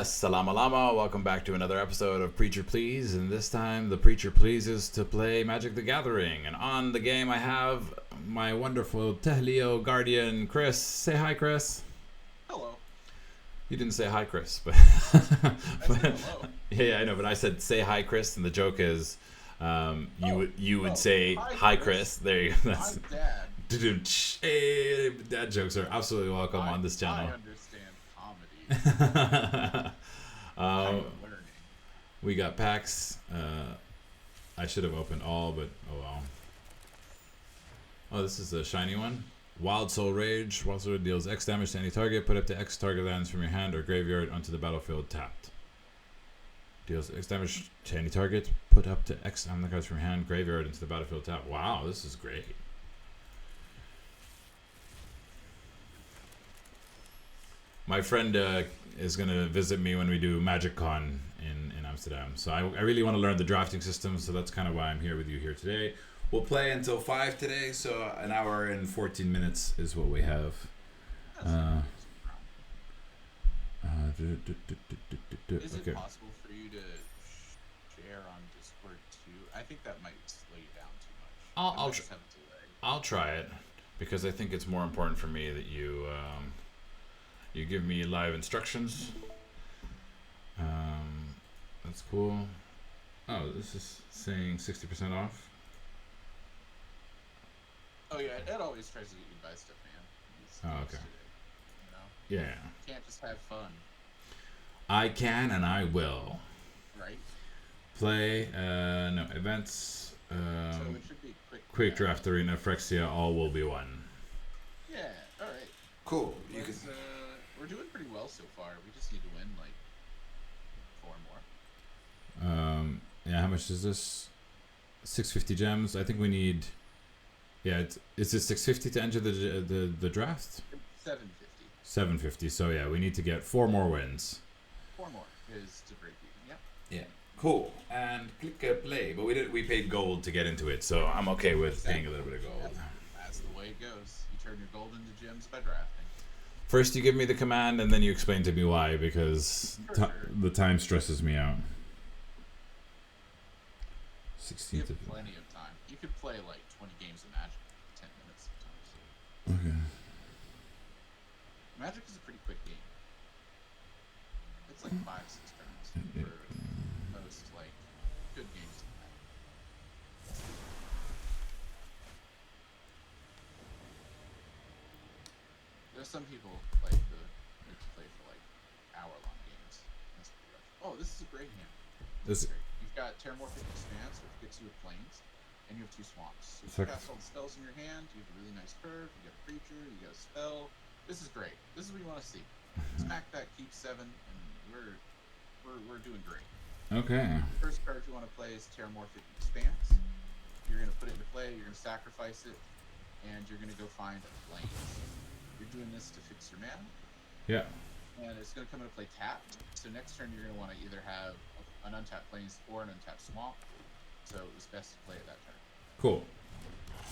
SalamaLama, welcome back to another episode of Preacher Please, and this time the Preacher pleases to play Magic the Gathering. And on the game I have my wonderful Tehlio Guardian, Chris. Say hi, Chris. Hello. You didn't say hi, Chris, but, I said hello. yeah, I know, but I said say hi, Chris, and the joke is you would say hi, Chris. There you go. That's, I'm Dad. Hey, dad jokes are absolutely welcome on this channel. I understand comedy. I'm learning. We got packs. I should have opened all, but oh well. Oh, this is a shiny one. Wild Soul Rage. Wild Soul Rage deals X damage to any target. Put up to X target lands from your hand or graveyard onto the battlefield tapped. Deals X damage to any target. Put up to X on the cards from your hand, graveyard into the battlefield tapped. Wow, this is great. My friend is going to visit me when we do Magic Con in Amsterdam. So I really want to learn the drafting system, so that's kind of why I'm here with you here today. We'll play until 5 today, so an hour and 14 minutes is what we have. Is it possible for you to share on Discord too? I think that might slow you down too much. I'll try it, because I think it's more important for me that you... you give me live instructions. That's cool. Oh, this is saying 60% off. Oh yeah, it always tries to get you to buy stuff, man. Oh, okay. You know? Yeah. You can't just have fun. I can and I will. Right? Play, no, events, So it should be quick draft arena, Phyrexia, all will be one. Yeah, alright. Cool. We're doing pretty well so far. We just need to win like 4 more. Yeah, how much is this? 650 gems. I think we need. Yeah, is it 650 to enter the draft? 750. 750. So yeah, we need to get 4 more wins. 4 more is to break even. Yep. Yeah. Cool. And click play. But we paid gold to get into it, so I'm okay with paying a little bit of gold. That's the way it goes. You turn your gold into gems by drafting. First you give me the command, and then you explain to me why, because the time stresses me out. 16th You have of... plenty of time. You could play like 20 games of Magic in 10 minutes sometimes. Okay. Magic is a pretty quick game. It's like 5-6 turns for most like good games of Magic. There's some people like to play for like hour-long games. That's pretty rough. Oh, this is a great hand. This. Great. You've got Terramorphic Expanse, which gets you with planes, and you have 2 swamps. So you cast all the spells in your hand. You have a really nice curve. You got a creature. You got a spell. This is great. This is what you want to see. Smack that, keep 7, and we're doing great. Okay. First card you want to play is Terramorphic Expanse. You're gonna put it into play. You're gonna sacrifice it, and you're gonna go find a plains. You're doing this to fix your mana. Yeah. And it's going to come into play tapped. So next turn you're going to want to either have an untapped plains or an untapped swamp. So it was best to play it that turn. Cool.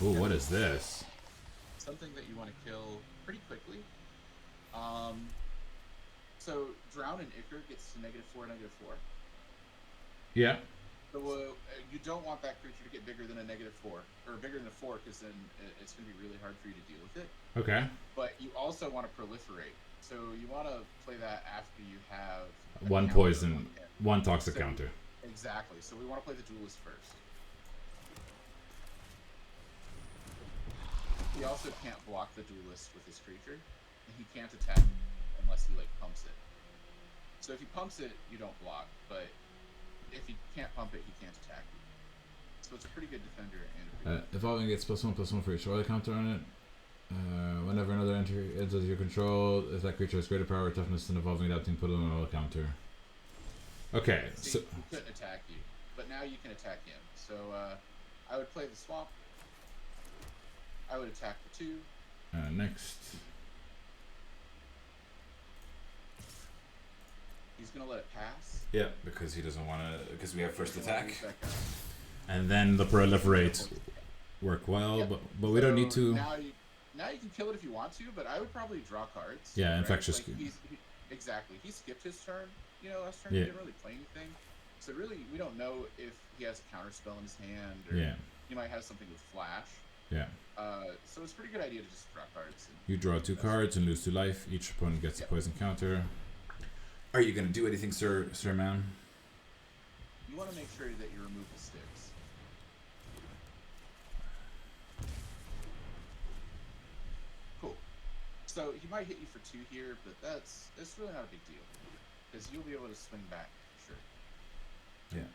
Ooh, what is this? Something that you want to kill pretty quickly. So Drown and Ichor gets to -4, -4. Yeah. So you don't want that creature to get bigger than a -4, or bigger than a 4, because then it's going to be really hard for you to deal with it. Okay. But you also want to proliferate. So you want to play that after you have 1 poison, 1 toxic counter. Exactly. So we want to play the duelist first. He also can't block the duelist with his creature, and he can't attack unless he like pumps it. So if he pumps it, you don't block, but if he can't pump it, he can't attack you. So it's a pretty good defender and a pretty good Evolving gets +1/+1 for each order counter on it. Whenever another entry enters your control, if that creature has greater power or toughness than evolving adapting, put it on another counter. Okay, See, so he couldn't attack you, but now you can attack him. So I would play the swamp. I would attack the 2. Next. He's gonna let it pass. Yeah, because he doesn't want to. Because we have first attack, And and then the proliferate work well, yep. but we don't need to. Now you can kill it if you want to, but I would probably draw cards. Yeah, right? infectious. Like Exactly. He skipped his turn. Last turn Yeah. he didn't really play anything. So really, we don't know if he has a counter spell in his hand, or Yeah. he might have something with flash. Yeah. So it's a pretty good idea to just draw cards. You draw 2 cards and lose 2 life. Each opponent gets a poison counter. Are you gonna do anything, sir, man? You want to make sure that your removal sticks. Cool. So he might hit you for 2 here, but it's really not a big deal because you'll be able to swing back for sure. Yeah.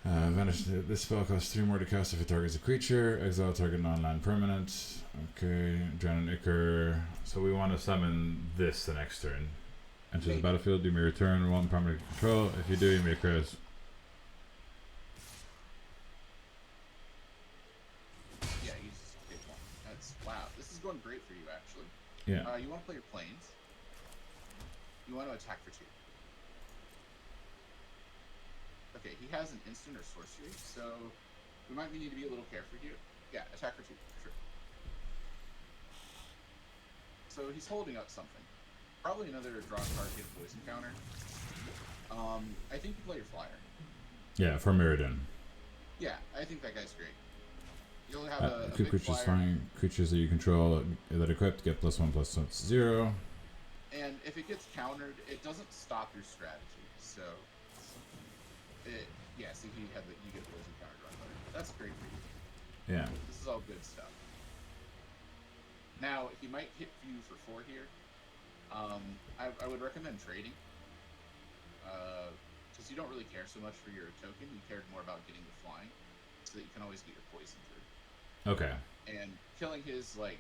Vanish. This spell costs 3 more to cast if it targets a creature. Exile target non-land permanent. Okay. Drown an Ichor. So we want to summon this the next turn. Enter the battlefield. You may return 1 permanent control. If you do, you may crit. Yeah, you just take 1. Wow. This is going great for you, actually. Yeah. You want to play your planes. You want to attack for 2. Okay, he has an instant or sorcery, so we might need to be a little careful here. Yeah, attack for 2, for sure. So he's holding up something. Probably another draw card, get a poison counter. I think you play your flyer. Yeah, for Mirrodin. Yeah, I think that guy's great. You'll have a two big creatures flyer. flying. Creatures that you control that equipped get +1/+0. And if it gets countered, it doesn't stop your strategy. So, see, you get a poison counter draw card. That's great for you. Yeah. This is all good stuff. Now, he might hit you for 4 here. I would recommend trading. Because you don't really care so much for your token. You cared more about getting the flying. So that you can always get your poison through. Okay. And killing his, 1/1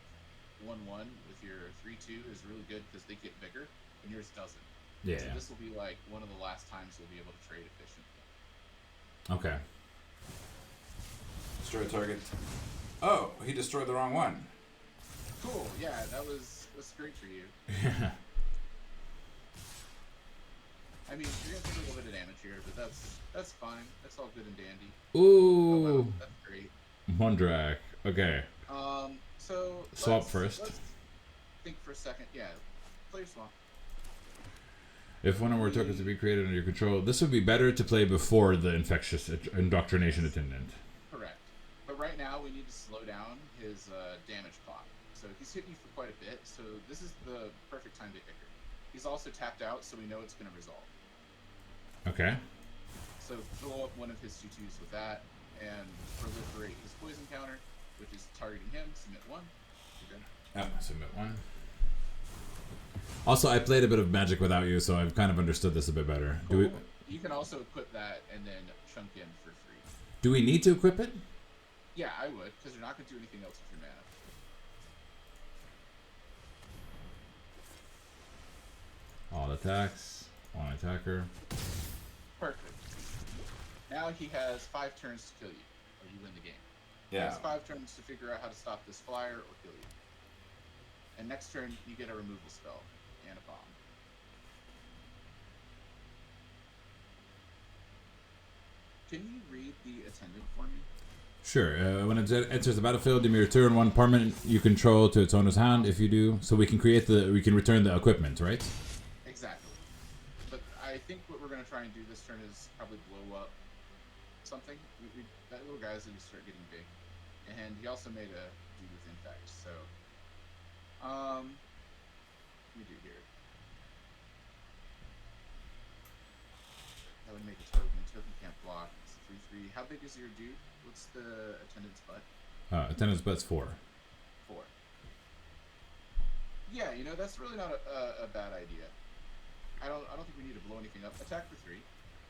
with your 3/2 is really good because they get bigger, and yours doesn't. Yeah. So this will be, one of the last times you'll be able to trade efficiently. Okay. Destroy target. Oh, he destroyed the wrong one. Cool. Yeah, that's great for you. Yeah. I mean, you're gonna take a little bit of damage here, but that's fine. That's all good and dandy. Ooh. Oh, wow, that's great. Mondrak. Okay. So Swap first. Let's think for a second. Yeah, play your swap. If one or more tokens to be created under your control, this would be better to play before the infectious indoctrination attendant. Correct. But right now we need to slow down his damage clock. So he's hitting you for quite a bit. So this is the perfect time to Ichor. He's also tapped out, so we know it's going to resolve. Okay. So throw up one of his 2/2s with that, and proliferate his poison counter, which is targeting him. Submit 1. You're good. Yeah, submit 1. Also, I played a bit of Magic without you, so I've kind of understood this a bit better. Cool. You can also equip that and then chunk in for free. Do we need to equip it? Yeah, I would, because you're not going to do anything else with your mana. All attacks. One attacker. Perfect. Now he has 5 turns to kill you, or you win the game. Yeah. He has 5 turns to figure out how to stop this flyer or kill you. And next turn, you get a removal spell and a bomb. Can you read the attendant for me? Sure. When it enters the battlefield, you may return 1 permanent you control to its owner's hand. If you do, so we can return the equipment, right? Exactly. But I think what we're going to try and do this turn is probably blow up something. That little guy's going to start getting big. And he also made a do with infect, so... let me do here. That would make a token. Token can't block. It's 3/3. How big is your dude? What's the attendant's butt? Attendance butt's 4. 4. Yeah, that's really not a bad idea. I don't think we need to blow anything up. Attack for 3.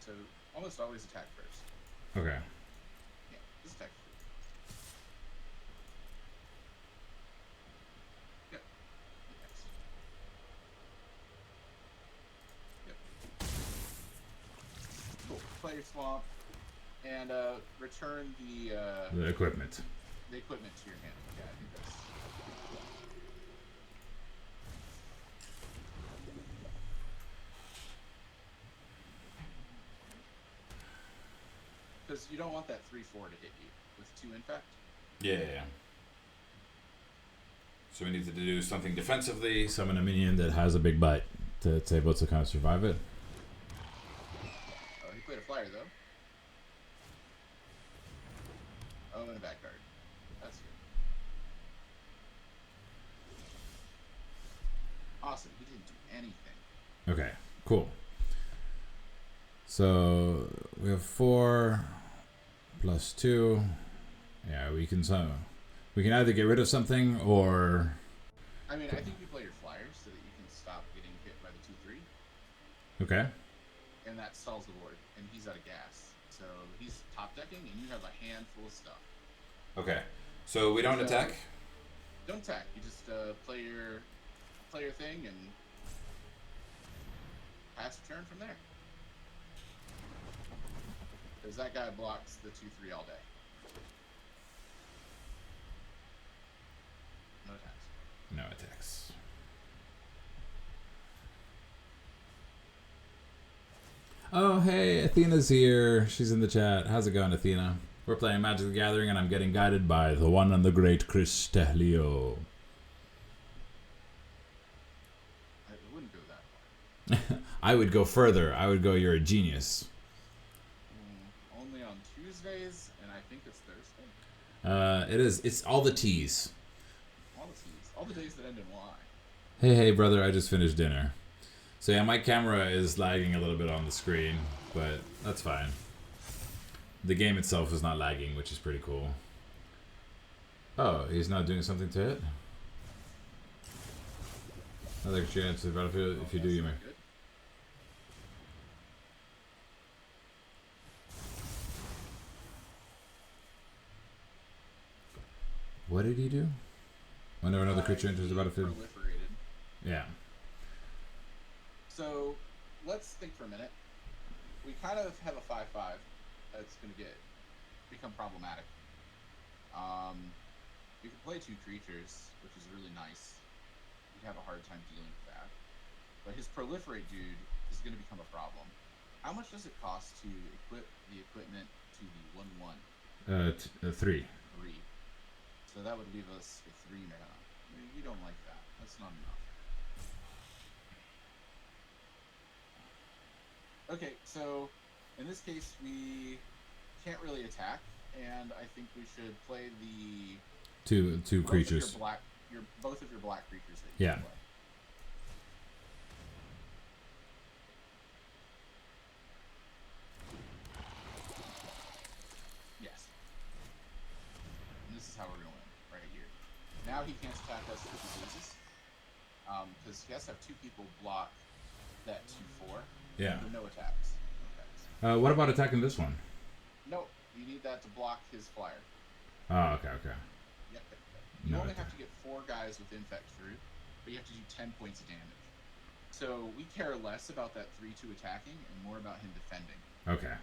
So almost always attack first. Okay. Yeah, just attack for 3. Yep. Next. Yep. Cool. Play your swamp and return The equipment. the equipment to your hand. Yeah, I think that's. Because you don't want that 3/4 to hit you with 2 infect. Yeah. So we need to do something defensively. Summon a minion that has a big butt. it's able to kind of survive it. Oh, he played a flyer though. Oh, and a back guard. That's good. Awesome. He didn't do anything. Okay, cool. So we have 4 plus 2. Yeah, we can either get rid of something or. I mean, I think you play your flyers so that you can stop getting hit by the 2/3. Okay. And that stalls the board, and he's out of gas. So he's top decking, and you have a handful of stuff. Okay. So we don't attack? Don't attack. You just play your thing and pass your turn from there. Because that guy blocks the 2/3 all day. No attacks. No attacks. Oh, hey, Athena's here. She's in the chat. How's it going, Athena? We're playing Magic the Gathering, and I'm getting guided by the one and the great Chris Tehlio. I wouldn't go that far. I would go further. I would go, you're a genius. Only on Tuesdays, and I think it's Thursday. It is. It's all the T's. All the T's. All the days that end in Y. Hey, brother, I just finished dinner. So yeah, my camera is lagging a little bit on the screen, but that's fine. The game itself is not lagging, which is pretty cool. Oh, he's not doing something to it? Another chance to the battlefield. If you do, you may. Good. What did he do? Whenever another creature enters the battlefield. Proliferated. Yeah. So let's think for a minute. We kind of have a 5/5 that's going to become problematic. You can play 2 creatures, which is really nice. You'd have a hard time dealing with that. But his proliferate dude is going to become a problem. How much does it cost to equip the equipment to the 1/1? 3. 3. So that would leave us with 3 mana. We don't like that. That's not enough. Okay, so in this case we can't really attack, and I think we should play the two creatures. Both of your black creatures that you Yeah. can play. Yes. And this is how we're going right here. Now he can't attack us if he loses, because he has to have 2 people block that 2/4. Yeah. With no attacks. No attacks. What about attacking this one? No, you need that to block his flyer. Oh, okay. Yep. You No only attack. have to get 4 guys with infect through, but you have to do 10 points of damage. So we care less about that 3/2 attacking and more about him defending. Okay.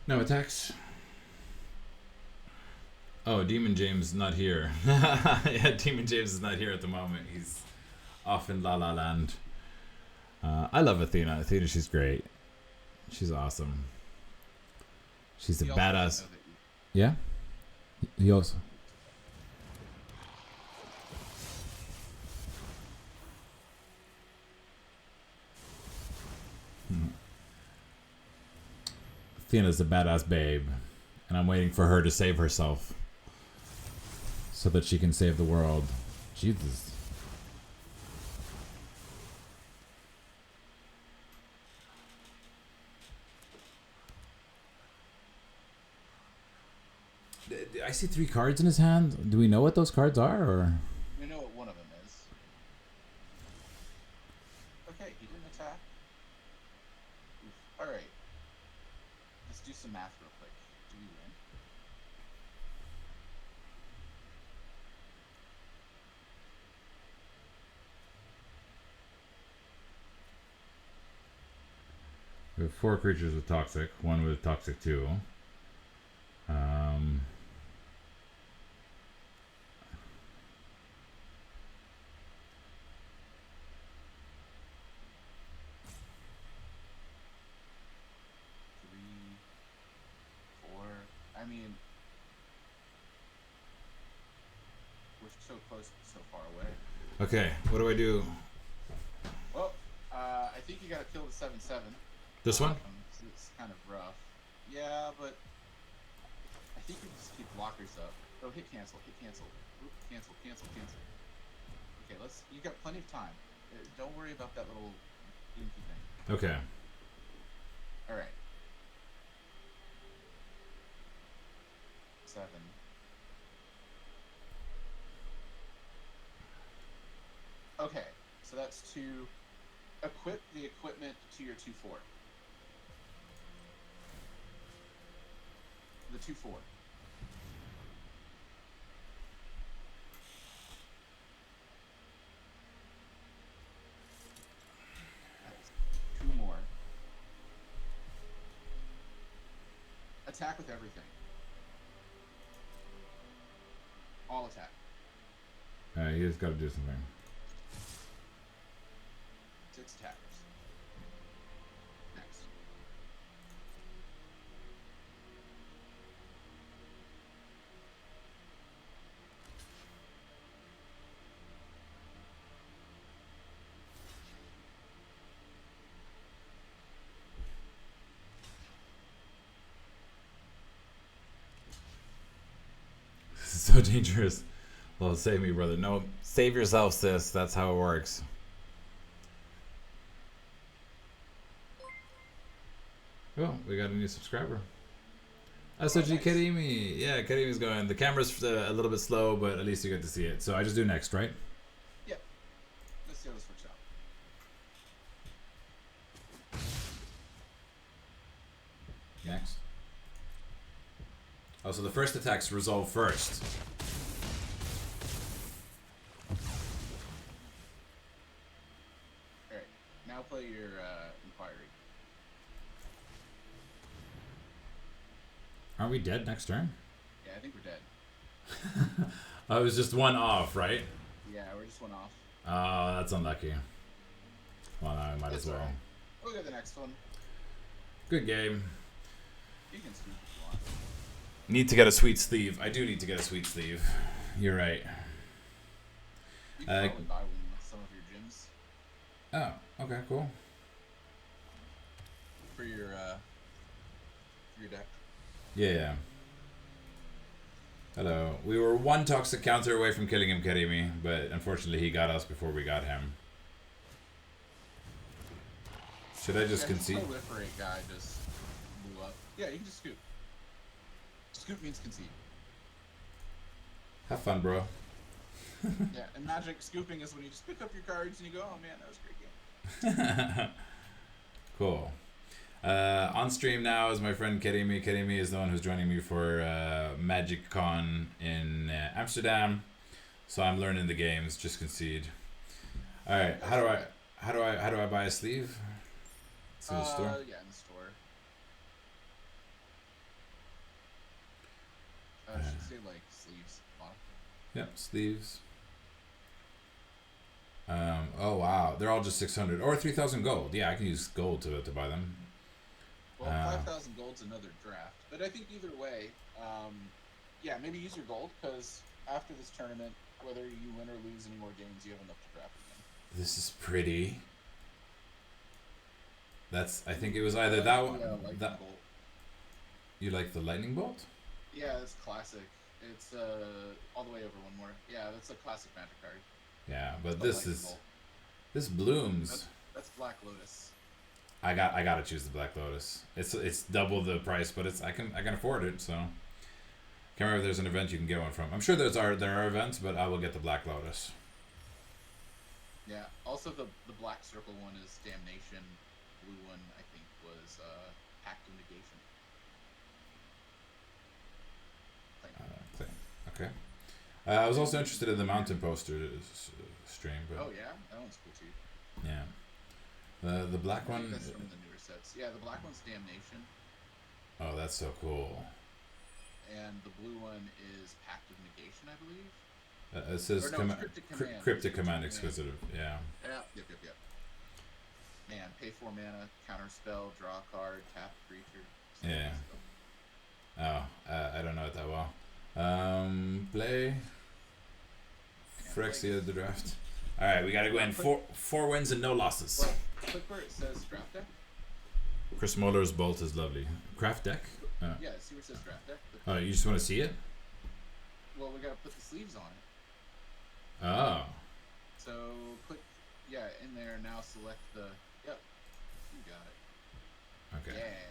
No attacks. Oh, Demon James is not here. Yeah, Demon James is not here at the moment. He's off in La La Land. I love Athena. Athena, she's great. She's awesome. She's a He also badass. doesn't know that Yeah? He also. Athena's a badass babe, and I'm waiting for her to save herself so that she can save the world. Jesus. I see 3 cards in his hand. Do we know what those cards are, or? we know what one of them is. Okay, he didn't attack. All right. Let's do some math real quick. Do we win? We have 4 creatures with toxic, 1 with toxic 2. Three, 4. I mean, we're so close, but so far away. Okay, what do I do? 7/7. This one? It's kind of rough. Yeah, but I think you just keep blockers up. Oh, hit cancel. Oop, cancel. Okay, you got plenty of time. Don't worry about that little dinky thing. Okay. All right. 7. Okay, so that's to equip the equipment to your 2/4. The 2/4. Nice. 2 more. Attack with everything. All attack. He has got to do something. 6 attackers. Next. This is so dangerous. Well, save me, brother. No, save yourself, sis. That's how it works. Oh, we got a new subscriber. SOG nice. Karimi. Yeah, Karimi's going. The camera's a little bit slow, but at least you get to see it. So I just do next, right? Yep. Let's see how this works out. Next. Oh, so the first attack's resolve first. Alright. Now play your inquiry. Aren't we dead next turn? Yeah, I think we're dead. Oh, it was just one off, right? Yeah, we're just 1 off. Oh, that's unlucky. Well, I might as well. Alright. We'll get the next one. Good game. You can scoop if you want. Need to get a sweet sleeve. I do need to get a sweet sleeve. You're right. You can probably buy one with some of your gyms Oh, okay, cool. for your deck. Yeah. Hello. We were 1 toxic counter away from killing him, Karimi, but unfortunately he got us before we got him. Should I just concede? The proliferate guy just blew up. Yeah, you can just scoop. Scoop means concede. Have fun, bro. Yeah, and Magic scooping is when you just pick up your cards and you go, oh man, that was a great game. Cool. On stream now is my friend Karimi. Karimi is the one who's joining me for Magic Con in Amsterdam. So I'm learning the games. Just concede. All right. How do I buy a sleeve? It's in the store. Yeah, in the store. I should say like sleeves. Yep, sleeves. Oh wow, they're all just 600 or 3,000 gold. Yeah, I can use gold to buy them. Well, 5,000 gold's another draft, but I think either way, yeah, maybe use your gold because after this tournament, whether you win or lose any more games, you have enough to draft again. This is pretty. That's. I think it was either that one. That. Bolt. You like the lightning bolt? Yeah, it's classic. It's all the way over 1 more. Yeah, that's a classic Magic card. Yeah, but The this lightning is. bolt. This blooms. That's Black Lotus. I gotta choose the Black Lotus. It's double the price, but I can afford it. So can't remember if there's an event you can get one from. I'm sure there are events, but I will get the Black Lotus. Yeah. Also, the Black Circle one is Damnation. Blue one, I think, was Pact of Negation. Okay. I was also interested in the Mountain Poster stream, but Oh yeah, that one's cool too. yeah. The black I think one. that's from the newer sets. Yeah, the black one's Damnation, Oh, that's so cool. and the blue one is Pact of Negation, I believe. It says Or no, it's Cryptic Command. Cryptic Command exclusive. Yeah. Yep. Man, pay 4 mana, counter spell, draw a card, tap creature. Yeah. Oh, I don't know it that well. Play Phyrexia the draft. All right, we gotta go in 4 wins and no losses. Well, Click where it says draft deck. Chris Muller's bolt is lovely. Craft deck? Yeah, see where it says draft deck? You just want to see it? Well, we gotta put the sleeves on it. Oh. So click, yeah, in there. Now select the. Yep, you got it. Okay. Yeah.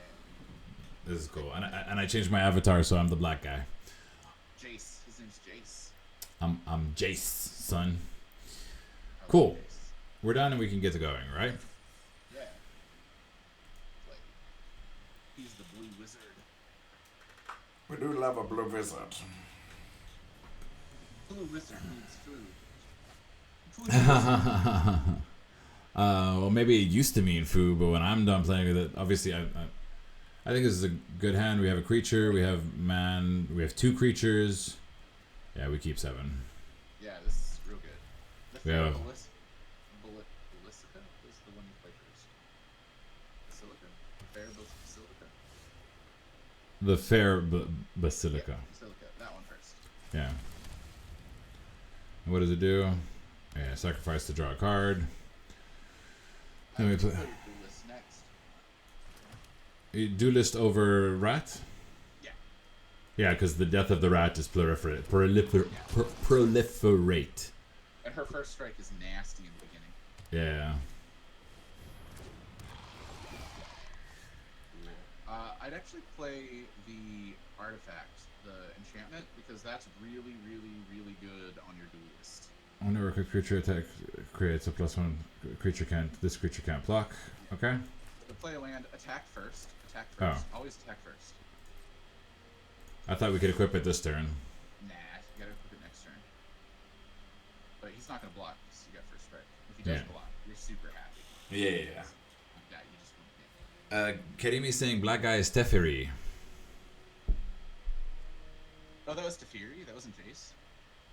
This is cool. And I changed my avatar, so I'm the black guy. Jace. His name's Jace. I'm Jace, son. I Cool. like Jace. We're done and we can get to going, right? Yeah. Like, he's the blue wizard. We do love a blue wizard. Blue wizard needs food. Well, maybe it used to mean food, but when I'm done playing with it, obviously, I think this is a good hand. We have a creature, we have man, we have 2 creatures. Yeah, we keep 7. Yeah, this is real good. The We have Ballisica is the one you play first. Basilica? Fair Basilica? the fair basilica. Yeah, Basilica. That one first. Yeah. And what does it do? Yeah, sacrifice to draw a card. Then we play. Duelist next. Duelist over rat? Yeah. Yeah, because the death of the rat is proliferate. And her first strike is nasty in the beginning. Yeah. I'd actually play the artifact, the enchantment, because that's really, really, really good on your duelist. Whenever a creature attack creates a +1 creature can't. This creature can't block. Okay. To play a land, attack first. Attack Oh. first. Always attack first. I thought we could equip it this turn. Nah, you gotta equip it next turn. But he's not gonna block because you got first strike. If he does Yeah. block, you're super happy. Yeah. Yeah, you just wouldn't make. Karimi's saying black guy is Teferi. Oh, that was Teferi? That wasn't Jace?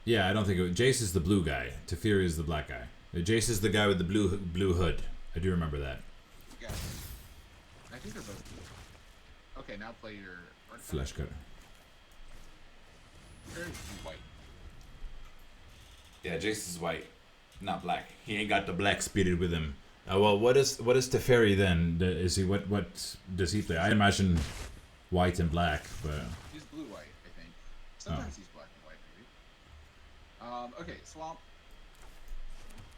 Yeah, I don't think Jace is the blue guy. Teferi is the black guy. Jace is the guy with the blue hood. I do remember that. Yeah. I think they're both blue. Okay, now play your artifact. Flesh cutter. Very white. Yeah, Jace is white, not black. He ain't got the black spirit with him. Well, what is Teferi then? Is he what does he play? I imagine white and black, but He's blue-white, I think. Sometimes he's black and white, maybe. Okay, swamp.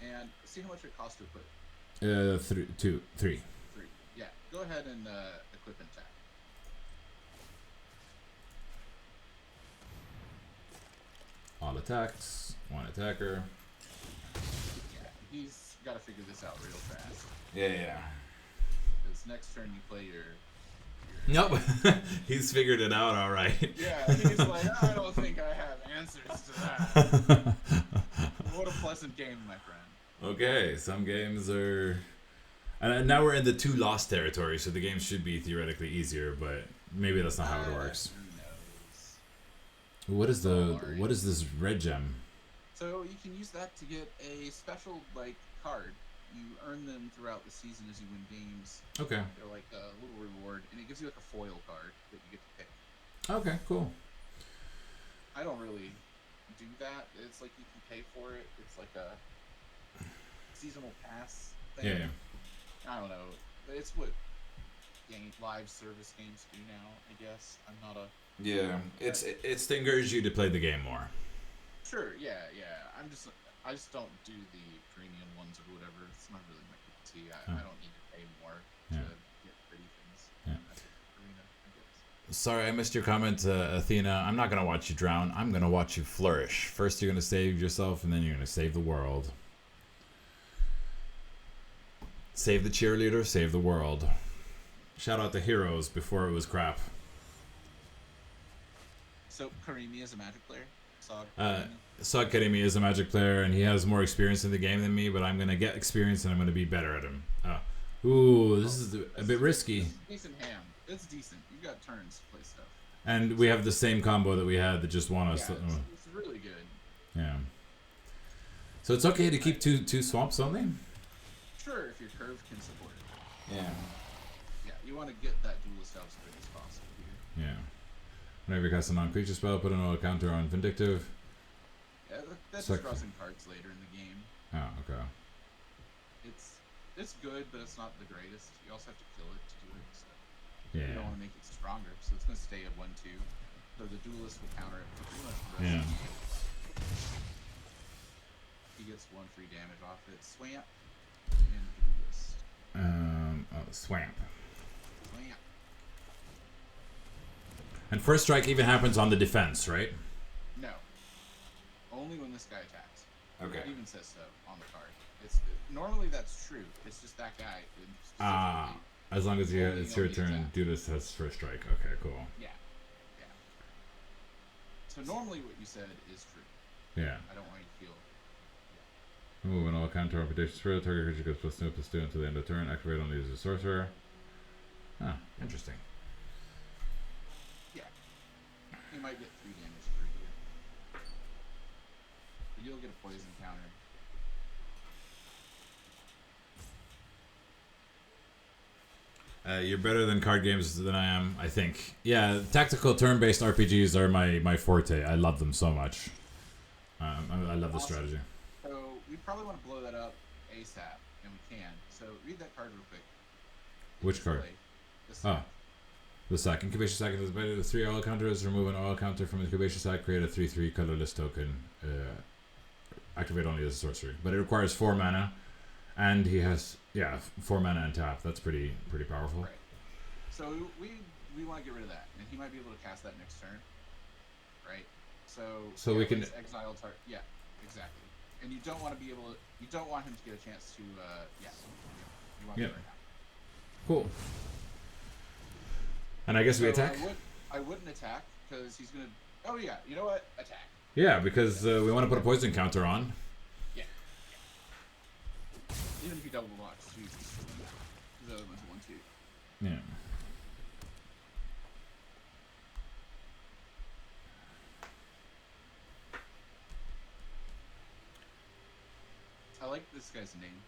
And see how much it costs to equip. 3. 3. Yeah, go ahead and equip and attack. all attacks, 1 attacker. Yeah, he's got to figure this out real fast. Yeah. Because next turn you play your Nope. He's figured it out all right. Yeah, he's like, I don't think I have answers to that. What a pleasant game, my friend. Okay, some games are... And now we're in the 2 lost territory, so the game should be theoretically easier, but maybe that's not how it works. Who knows? What is this red gem? So you can use that to get a special, card. You earn them throughout the season as you win games. Okay. They're like a little reward, and it gives you a foil card that you get to pick. Okay, cool. I don't really do that. It's like you can pay for it. It's like a seasonal pass thing. Yeah. I don't know. It's what live service games do now, I guess. I'm not a... Yeah, it's to encourage you to play the game more. Sure, yeah. I just don't do the premium ones or whatever. It's not really my cup of tea. I don't need to pay more to get pretty things. Yeah. Arena, I guess. Sorry, I missed your comment, Athena. I'm not gonna watch you drown. I'm gonna watch you flourish. First, you're gonna save yourself, and then you're gonna save the world. Save the cheerleader, save the world. Shout out to Heroes before it was crap. So, Karimi is a Magic player? Saad Karimi is a Magic player, and he has more experience in the game than me, but I'm going to get experience, and I'm going to be better at him. This is a bit risky. It's a decent hand. It's decent. You've got turns to play stuff. And we have the same combo that we had that just won us. Yeah, it's really good. Yeah. So it's okay to keep two swamps only? Sure, if your curve can support it. Yeah. Yeah, you want to get that duelist out as quick as possible here. Yeah. Whenever you cast a non-creature spell, put an counter on Vindictive. Yeah, that just draws some cards later in the game. Oh, okay. It's it's good, but it's not the greatest. You also have to kill it to do it. So Yeah. you don't want to make it stronger, so it's going to stay at 1/2. So the duelist will counter it for pretty much the rest Yeah. of the game. He gets 1 free damage off it. Swamp and duelist. Swamp. Swamp. And first strike even happens on the defense, right? No. Only when this guy attacks. Okay. It even says so on the card. Normally that's true. It's just that guy. As long as it's your turn, attack. duelist has first strike. Okay, cool. Yeah. Yeah. So normally what you said is true. Yeah. I don't want you to feel. Remove an all counter reputations for target creature goes +2/+2 until the end of turn. Activate only as a sorcerer. Ah, interesting. Yeah. You might get 3 damage for here. But you'll get a poison counter. You're better than card games than I am, I think. Yeah, tactical turn-based RPGs are my forte. I love them so much. I love the strategy. So we probably want to blow that up ASAP, and we can. So read that card real quick. Which card? The sack. Incubation sack is better. The 3 oil counters. Remove an oil counter from incubation sack. Create a 3/3 colorless token. Activate only as a sorcery, but it requires 4 mana, and he has 4 mana and tap. That's pretty powerful. Right. So we want to get rid of that, and he might be able to cast that next turn. Right. So we can exile target. Yeah, exactly. And you don't want to be able to. You don't want him to get a chance to. You want to do it right now. Cool. And I guess we attack. I wouldn't attack because he's gonna. Oh yeah, you know what? Attack. Yeah, because we want to put a poison counter on. Yeah. Even if he double blocks, Jesus. The other one's 1/2. Yeah. I like this guy's name.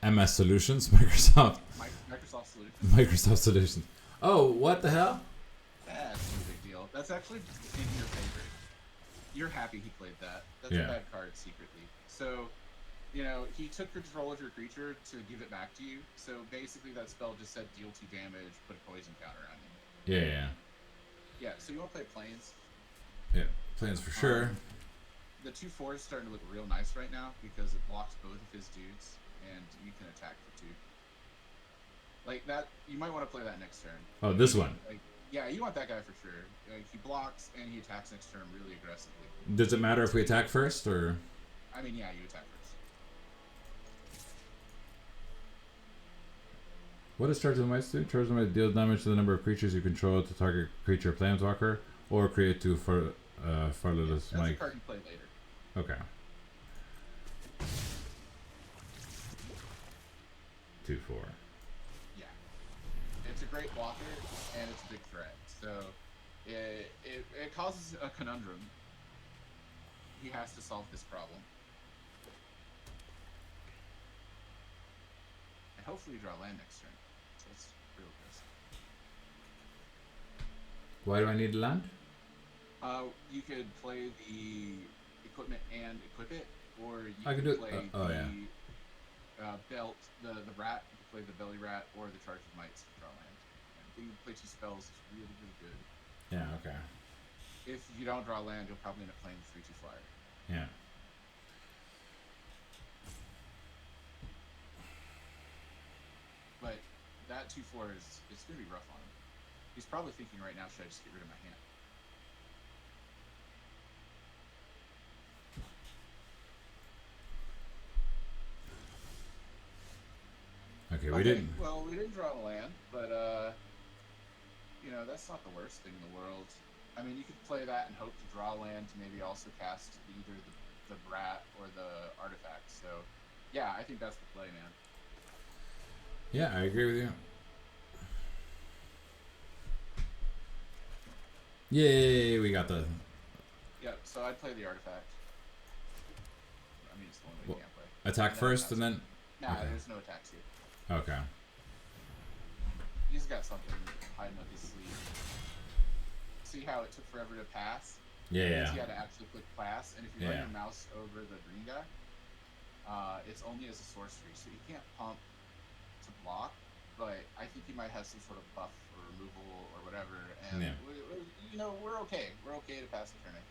MS Solutions, Microsoft. Microsoft Solutions. Microsoft Solutions. Oh, what the hell? That's no big deal. That's actually in your favor. You're happy he played that. That's a bad card secretly. So, he took control of your creature to give it back to you. So basically that spell just said deal 2 damage, put a poison counter on him. Yeah. Yeah, so you want to play Plains? Yeah, Plains for sure. The 2/4 is starting to look real nice right now because it blocks both of his dudes, and you can attack for 2. Like that, you might want to play that next turn. Oh, this one. Yeah, you want that guy for sure. He blocks and he attacks next turn really aggressively. Does it matter if we attack first or? I mean, yeah, you attack first. What does Charge of the Might do? Charge of the Might deals damage to the number of creatures you control to target creature Planeswalker, or create 2 Farless That's Mike. a card you play later. Okay. 2/4. Yeah. It's a great blocker, and it's a big threat. So it causes a conundrum. He has to solve this problem. And hopefully you draw land next turn. So that's real good. Why do I need land? You could play the equipment and equip it, or you I could can do play it. belt, the rat. You could play the belly rat or the charge of mites to draw land. And you play 2 spells. It's really, really good. Yeah. Okay. If you don't draw land, you'll probably end up playing the 3/2 flyer. Yeah. But that 2/4 it's gonna be rough on him. He's probably thinking right now, should I just get rid of my hand? Okay, we didn't. Well, we didn't draw a land, but that's not the worst thing in the world. I mean, you could play that and hope to draw land to maybe also cast either the rat or the artifact. So, yeah, I think that's the play, man. Yeah, I agree with you. Yay, we got the. Yeah, so I'd play the artifact. I mean, it's the one we can't play. Attack first and then. Nah, okay. There's no attacks here. Okay. He's got something hiding up his sleeve. See how it took forever to pass? Yeah. You had to actually click pass, and if you run your mouse over the green guy, It's only as a sorcery, so you can't pump to block. But I think he might have some sort of buff or removal or whatever, and Yeah. we're okay. We're okay to pass the turn. I think.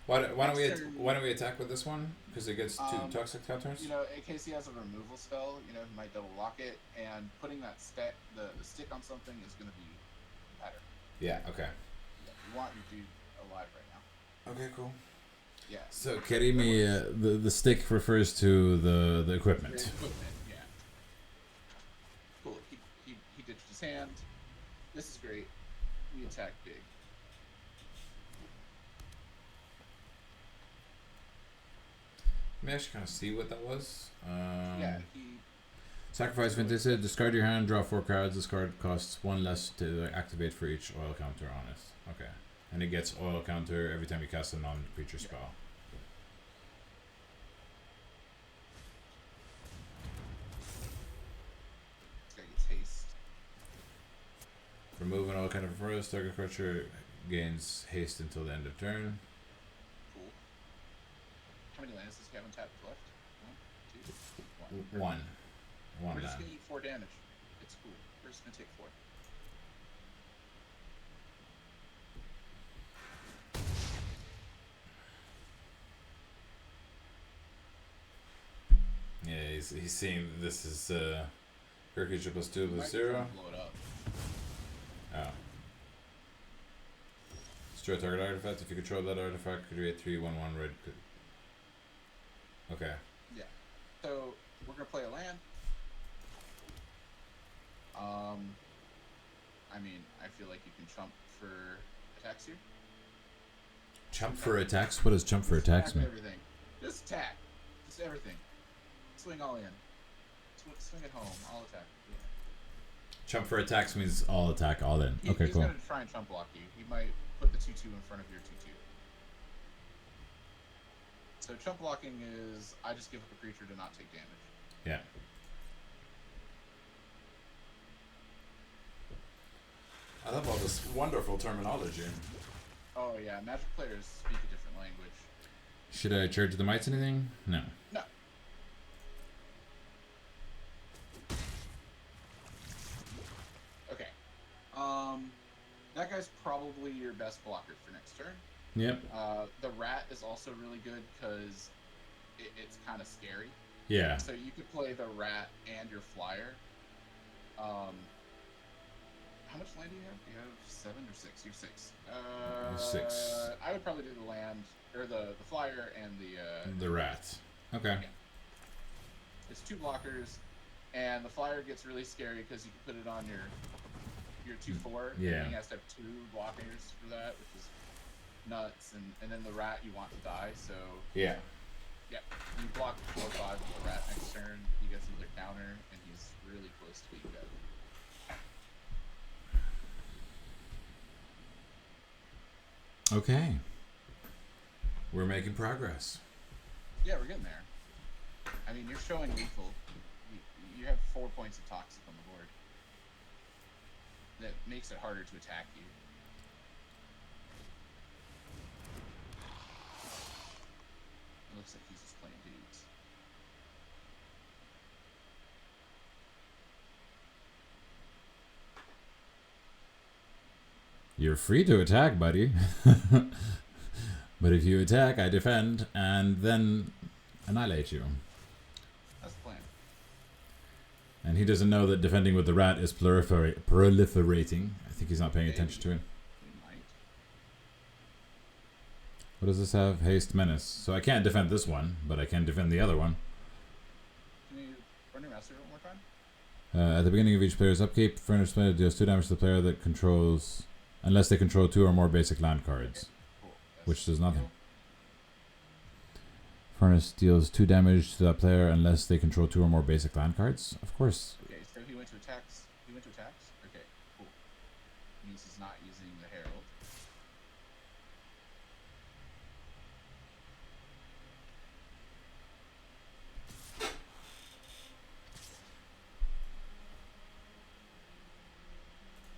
Why don't we attack with this one? Because it gets two toxic counters. In case he has a removal spell, he might double lock it, and putting that the stick on something is going to be better. Yeah. Okay. Yeah, you want your dude alive right now. Okay. Cool. Yeah. So Kerimi, the stick refers to the equipment. The equipment, yeah. Cool. He ditched his hand. This is great. We attack big. Let me actually kind of see what that was. Yeah, Sacrifice Vintage. Discard your hand, draw 4 cards. This card costs 1 less to activate for each oil counter on it. Okay. And it gets oil counter every time you cast a non-creature spell. This guy gets haste. Remove an oil counter from forest. Target creature gains haste until the end of turn. Cool. How many lands does he have untapped left? 1, 2, 1. 1. We're just gonna eat 4 damage. It's cool. We're just gonna take 4. Yeah, he's seeing this is per creature plus 2 plus 0. Blow it up. Oh. Destroy target artifact. If you control that artifact, create 3/1/1 red. Okay. Yeah. So we're gonna play a land. I mean, I feel like you can chump for attacks here. Chump for attacks? What does chump for attacks mean? Everything. Just attack. Just everything. Swing all in. Swing at home. All attack. Yeah. Chump for attacks means all attack, all in. Okay, he's cool. He's gonna try and chump block you. He might put the 2/2 in front of your 2/2. So chump blocking is I just give up a creature to not take damage. Yeah. I love all this wonderful terminology. Oh yeah, Magic players speak a different language. Should I charge the mites anything? No. No. Okay. That guy's probably your best blocker for next turn. Yep. The rat is also really good because it's kind of scary. Yeah. So you could play the rat and your flyer. How much land do you have? Do you have 7 or 6? You have 6. 6. I would probably do the land or the flyer and the rat. Okay. Yeah. It's 2 blockers, and the flyer gets really scary because you can put it on your 2/4. Yeah. And he has to have 2 blockers for that, which is nuts. And then the rat you want to die, so Yeah. yeah, you block 4/5 with the rat next turn. He gets another counter, and he's really close to being dead. Okay. We're making progress. Yeah, we're getting there. I mean, you're showing lethal. You have 4 points of toxic on the board. That makes it harder to attack you. It looks like he's just playing dudes. You're free to attack, buddy. But if you attack, I defend, and then annihilate you. That's the plan. And he doesn't know that defending with the rat is proliferating. I think he's not paying attention to it. He might. What does this have? Haste, menace. So I can't defend this one, but I can defend the other one. Can you run your master one more time? At the beginning of each player's upkeep, Furnace Player deals 2 damage to the player that controls, unless they control 2 or more basic land cards, Cool. which does nothing. Furnace deals 2 damage to that player unless they control 2 or more basic land cards. Of course. Okay, so he went to attacks. Okay, cool. Means he's not using the Herald.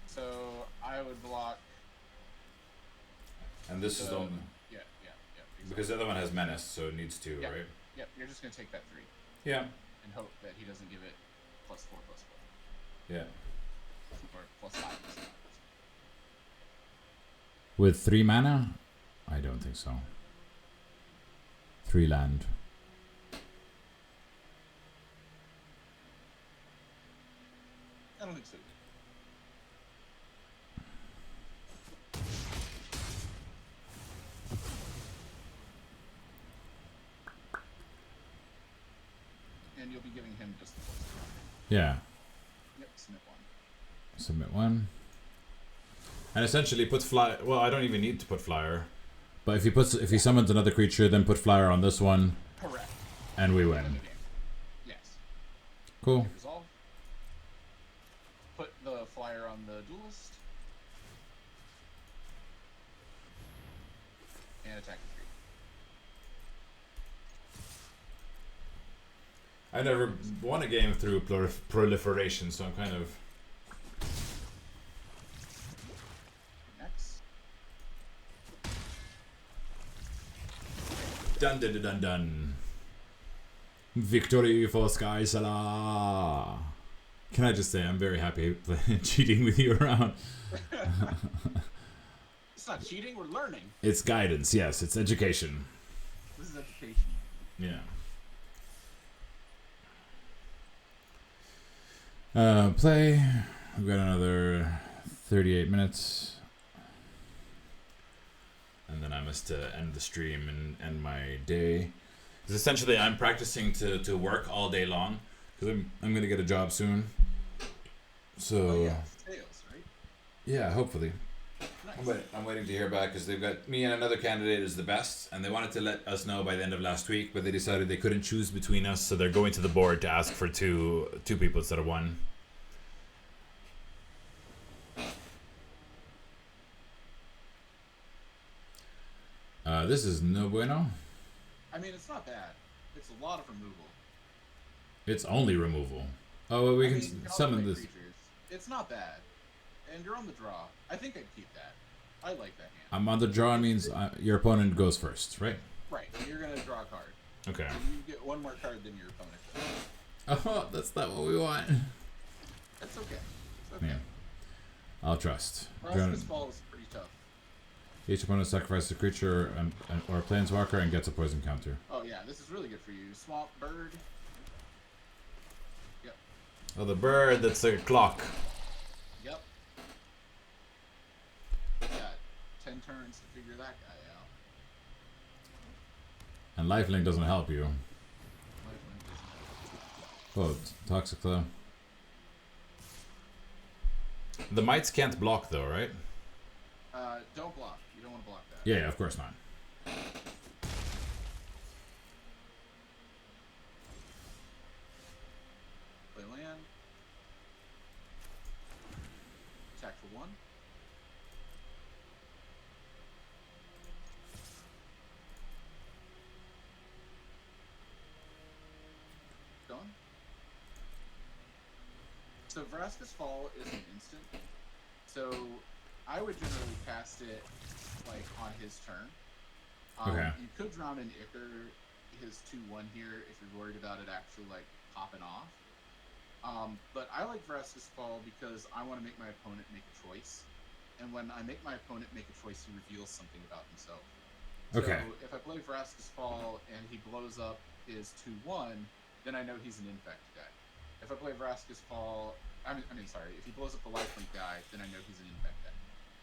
So I would block. And this is the one, Yeah. because the other one has menace, so it needs 2, Yeah. right? Yep, you're just gonna take that 3 Yeah. and hope that he doesn't give it +4/+4 Yeah. or +5. With 3 mana? I don't think so. 3 land. I don't think so. And you'll be giving him just the +1. Yeah. Yep, submit 1. Submit 1. And essentially put fly. Well, I don't even need to put flyer. But if he summons another creature, then put flyer on this one. Correct. And we Win win. the game. Yes. Cool. Resolve. Put the flyer on the duelist. And attack the 3. I never won a game through proliferation, so I'm kind of. Next. Dun dun dun dun dun. Victory for Sky Salah. Can I just say I'm very happy cheating with you around. It's not cheating, we're learning. It's guidance, yes, it's education. This is education. Yeah. Play. We've got another 38 minutes. And then I must end the stream and end my day. Because essentially I'm practicing to work all day long. Because I'm going to get a job soon. So... Oh, yeah, sales, right? Yeah, hopefully. Nice. I'm waiting to hear back because they've got me and another candidate is the best, and they wanted to let us know by the end of last week, but they decided they couldn't choose between us, so they're going to the board to ask for two people instead of one. This is no bueno. I mean, it's not bad. It's a lot of removal. It's only removal. Oh, well, we can summon automate this. creatures. It's not bad. And you're on the draw. I think I'd keep that. I like that hand. I'm on the draw means your opponent goes first, right? Right. You're going to draw a card. Okay. So you get one more card than your opponent. Oh, that's not what we want. That's okay. It's okay. Yeah. I'll trust. This ball is pretty tough. Each opponent sacrifices a creature or a planeswalker and gets a poison counter. Oh yeah, this is really good for you. Swamp bird. Yep. Oh, the bird that's a clock. Yep. Got 10 turns to figure that guy out. And lifelink doesn't help you. Oh, toxic though. The mites can't block though, right? Don't block. You don't want to block that. Yeah, of course not. Play land. Attack for 1. Going. So Vraska's Fall is an instant. So I would generally cast it like on his turn. Okay. You could drown an Ichor, his 2/1 here, if you're worried about it actually like popping off. But I like Vraska's Fall because I want to make my opponent make a choice. And when I make my opponent make a choice, he reveals something about himself. Okay. So if I play Vraska's Fall and he blows up his 2/1, then I know he's an infect guy. If I play Vraska's Fall, if he blows up the lifelink guy, then I know he's an infect guy.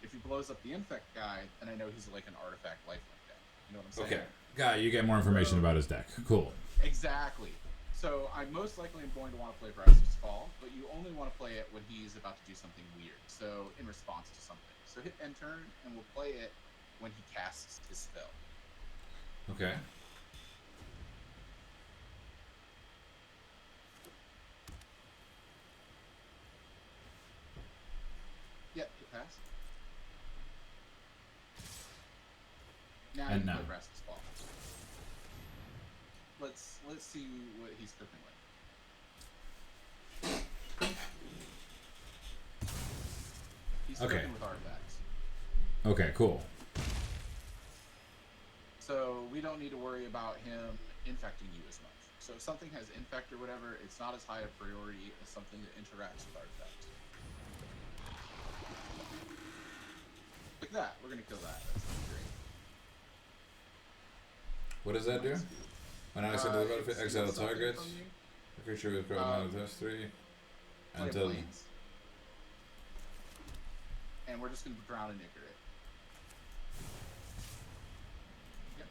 If he blows up the infect guy, then I know he's like an artifact lifelink guy. You know what I'm saying? Okay. Guy, you get more information about his deck. Cool. Exactly. So I most likely am going to want to play Vraska's Fall, but you only want to play it when he's about to do something weird. So in response to something. So hit end turn, and we'll play it when he casts his spell. Okay. Yep, it passed. Now And you now. play Vraska's Fall. Let's see what he's cooking with. He's Okay. cooking with artifacts. Okay, cool. So we don't need to worry about him infecting you as much. So if something has infect or whatever, it's not as high a priority as something that interacts with artifacts. Like that, we're gonna kill that. That's gonna be great. What does that do? When I send to the battlefield, exile a target. A creature with crowd -3 until. Planes. And we're just gonna drown and nicker it. Yep.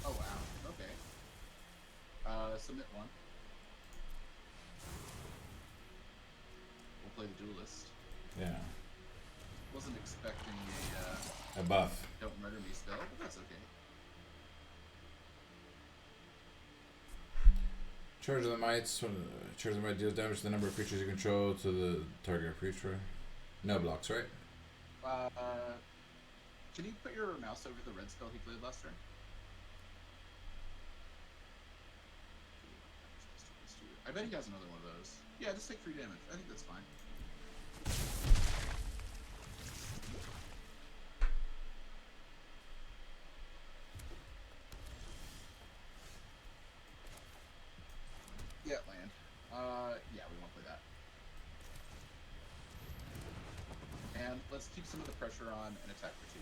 Oh wow. Okay. Submit one. We'll play the duelist. Yeah. Wasn't expecting A buff. Don't murder me spell, but that's okay. Charge of the Mites. Charge of the Might deals damage to the number of creatures you control to the target creature. No blocks, right? Can you put your mouse over the red spell he played last turn? I bet he has another one of those. Yeah, just take 3 damage. I think that's fine. Yeah, land. Yeah, we won't play that. And let's keep some of the pressure on and attack for 2.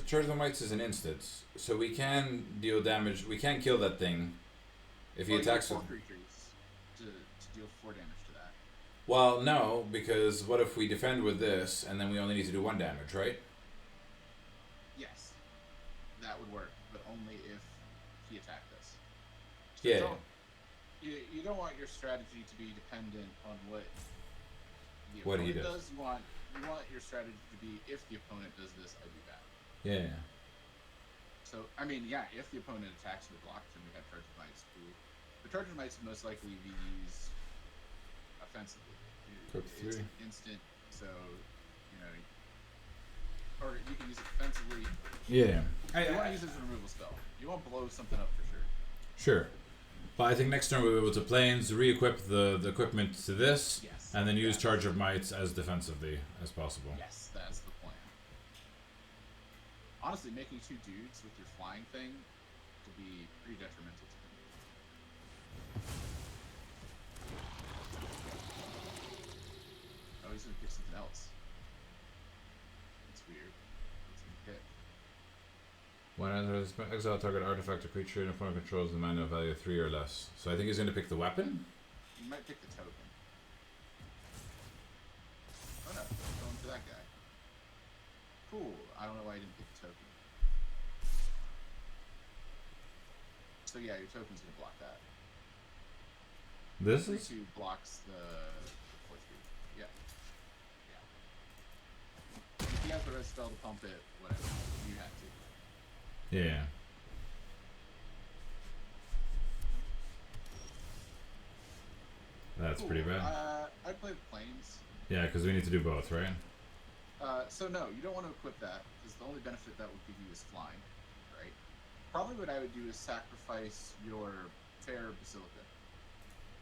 Charge of the Mites is an instance, so we can deal damage. We can kill that thing if he attacks with 4 creatures to deal 4 damage to that. Well, no, because what if we defend with this and then we only need to do 1 damage, right? Yes, that would work, but only if he attacked us. So Yeah. You don't want your strategy to be dependent on what the What he opponent does. You want your strategy to be, if the opponent does this, I do that. Yeah. So, I mean, yeah, if the opponent attacks with block, then we have Charge of Mites. The Charge of Mites most likely be used offensively. Cook It's 3. instant, so, or you can use it defensively. Yeah. You want to use it as a removal spell. You want to blow something up for sure. Sure. But I think next turn we'll be able to planes, re-equip the equipment to this, Yes. and then use Charge of Mites as defensively as possible. Yes, that's the plan. Honestly, making 2 dudes with your flying thing could be pretty detrimental to them. Oh, he's gonna pick something else. That's weird. What's he pick? When enters exile target artifact or creature in opponent controls the mana value 3 or less. So I think he's going to pick the weapon. He might pick the token. Oh no, going for that guy. Cool. I don't know why I didn't pick the token. So yeah, your token's gonna block that. This is 3/2 blocks the 4/3. Yeah. If you have the red spell to pump it, whatever. You have to. yeah. That's Cool. pretty bad. I'd play the planes. Yeah, because we need to do both, right? So no, you don't want to equip that, because the only benefit that would give you is flying, right? Probably what I would do is sacrifice your fair Basilica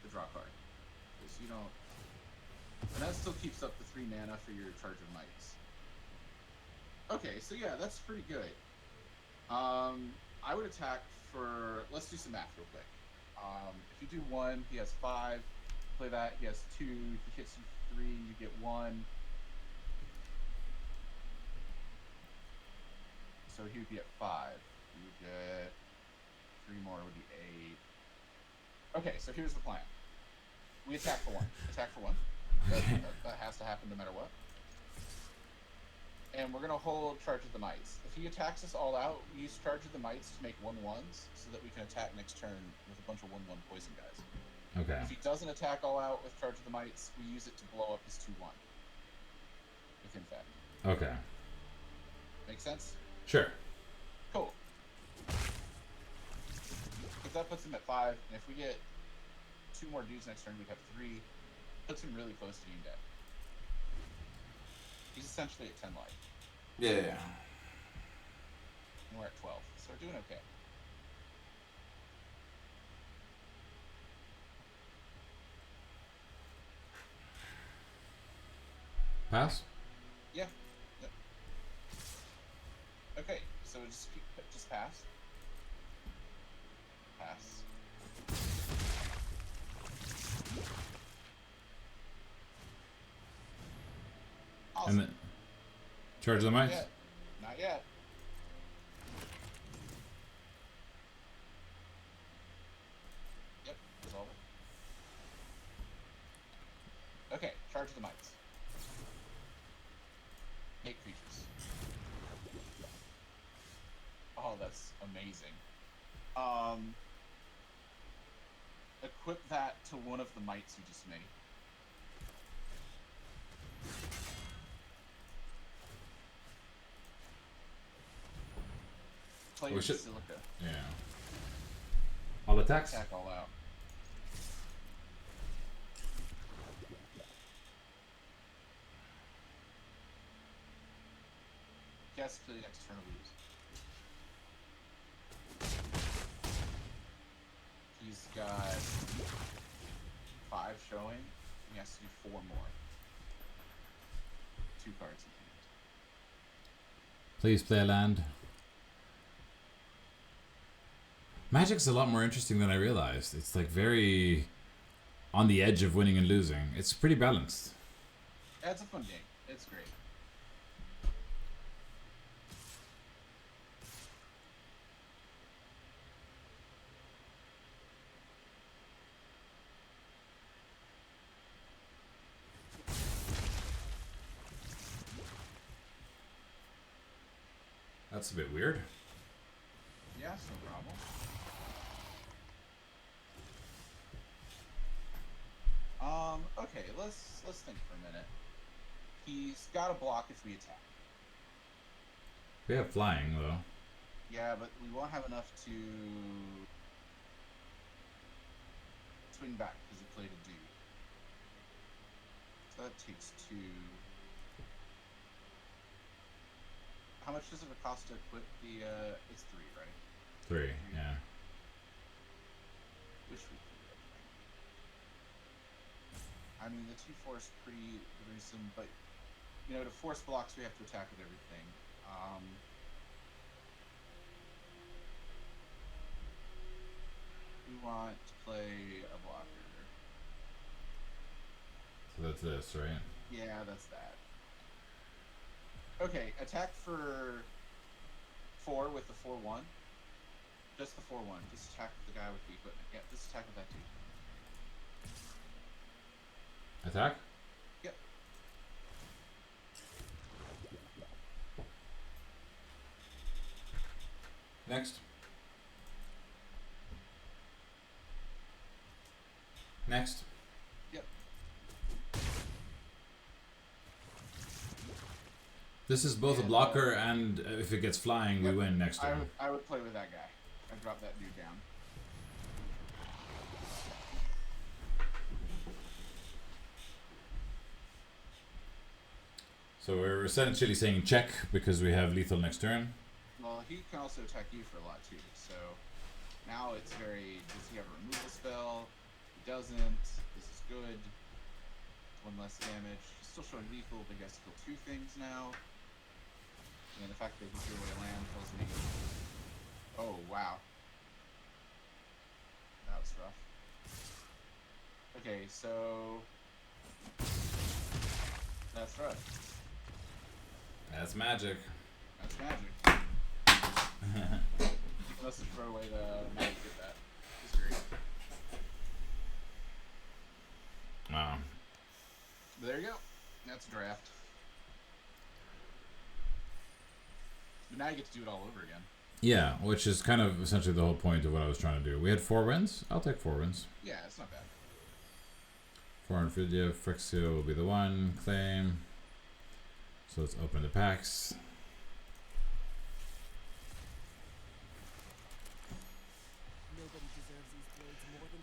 to draw a card. Because you don't... And that still keeps up the 3 mana for your Charge of Mites. Okay, so yeah, that's pretty good. I would attack for... Let's do some math real quick. If you do 1, he has 5. Play that, he has 2. He hits you 3, you get 1. So he would be at 5. You would get 3 more would be 8. Okay, so here's the plan. We attack for 1. Attack for 1. That has to happen no matter what. And we're gonna hold Charge of the Mites. If he attacks us all out, we use Charge of the Mites to make 1/1s so that we can attack next turn with a bunch of 1/1 poison guys. Okay. If he doesn't attack all out with Charge of the Mites, we use it to blow up his 2/1 with Infect. Okay. Make sense? Sure. Cool. Because that puts him at 5, and if we get 2 more dudes next turn, we'd have 3. puts him really close to being dead. He's essentially at 10 life. Yeah. And we're at 12, so we're doing okay. Pass? Yeah. Yep. Okay, so just pass. Pass. Awesome. And then charge the mics? Not yet. Yep, resolve it. Okay, charge the mics. Make creatures. Oh, that's amazing. Equip that to one of the mites you just made. Play your Silica. Yeah. All attacks? Attack all out. Yes, kill the external use. He's got 5 showing. He has to do 4 more. 2 cards in hand. Please play land. Magic's a lot more interesting than I realized. It's like very on the edge of winning and losing. It's pretty balanced. Yeah, it's a fun game. It's great. That's a bit weird. Yeah, no problem. Okay, let's think for a minute. He's got to block if we attack. We have flying though. Yeah, but we won't have enough to swing back because he played a dude. So that takes 2. How much does it cost to equip the? It's 3, right? 3, yeah. Wish we could. I mean, the 2/4 is pretty gruesome, but you know, to force blocks, we have to attack with everything. We want to play a blocker. So that's this, right? Yeah, that's that. Okay, attack for 4 with the 4/1. Just the 4/1. Just attack the guy with the equipment. Yeah, just attack with that too. Attack? Yep. Next. Next. Yep. This is both a blocker and if it gets flying, we win next turn. I would play with that guy. I'd drop that dude down. So we're essentially saying check because we have lethal next turn. Well, he can also attack you for a lot too. So now it's very. Does he have a removal spell? He doesn't. This is good. 1 less damage. He's still showing lethal, but he has to kill 2 things now. And the fact that he threw away land tells me. Oh wow. That was rough. Okay, so that's rough. That's magic. That's magic. Let's just throw away the magic with that. It's great. Wow. But there you go. That's a draft. But now you get to do it all over again. Yeah, which is kind of essentially the whole point of what I was trying to do. We had 4 wins. I'll take 4 wins. Yeah, it's not bad. 450, Frixio will be the one. Claim. So let's open the packs.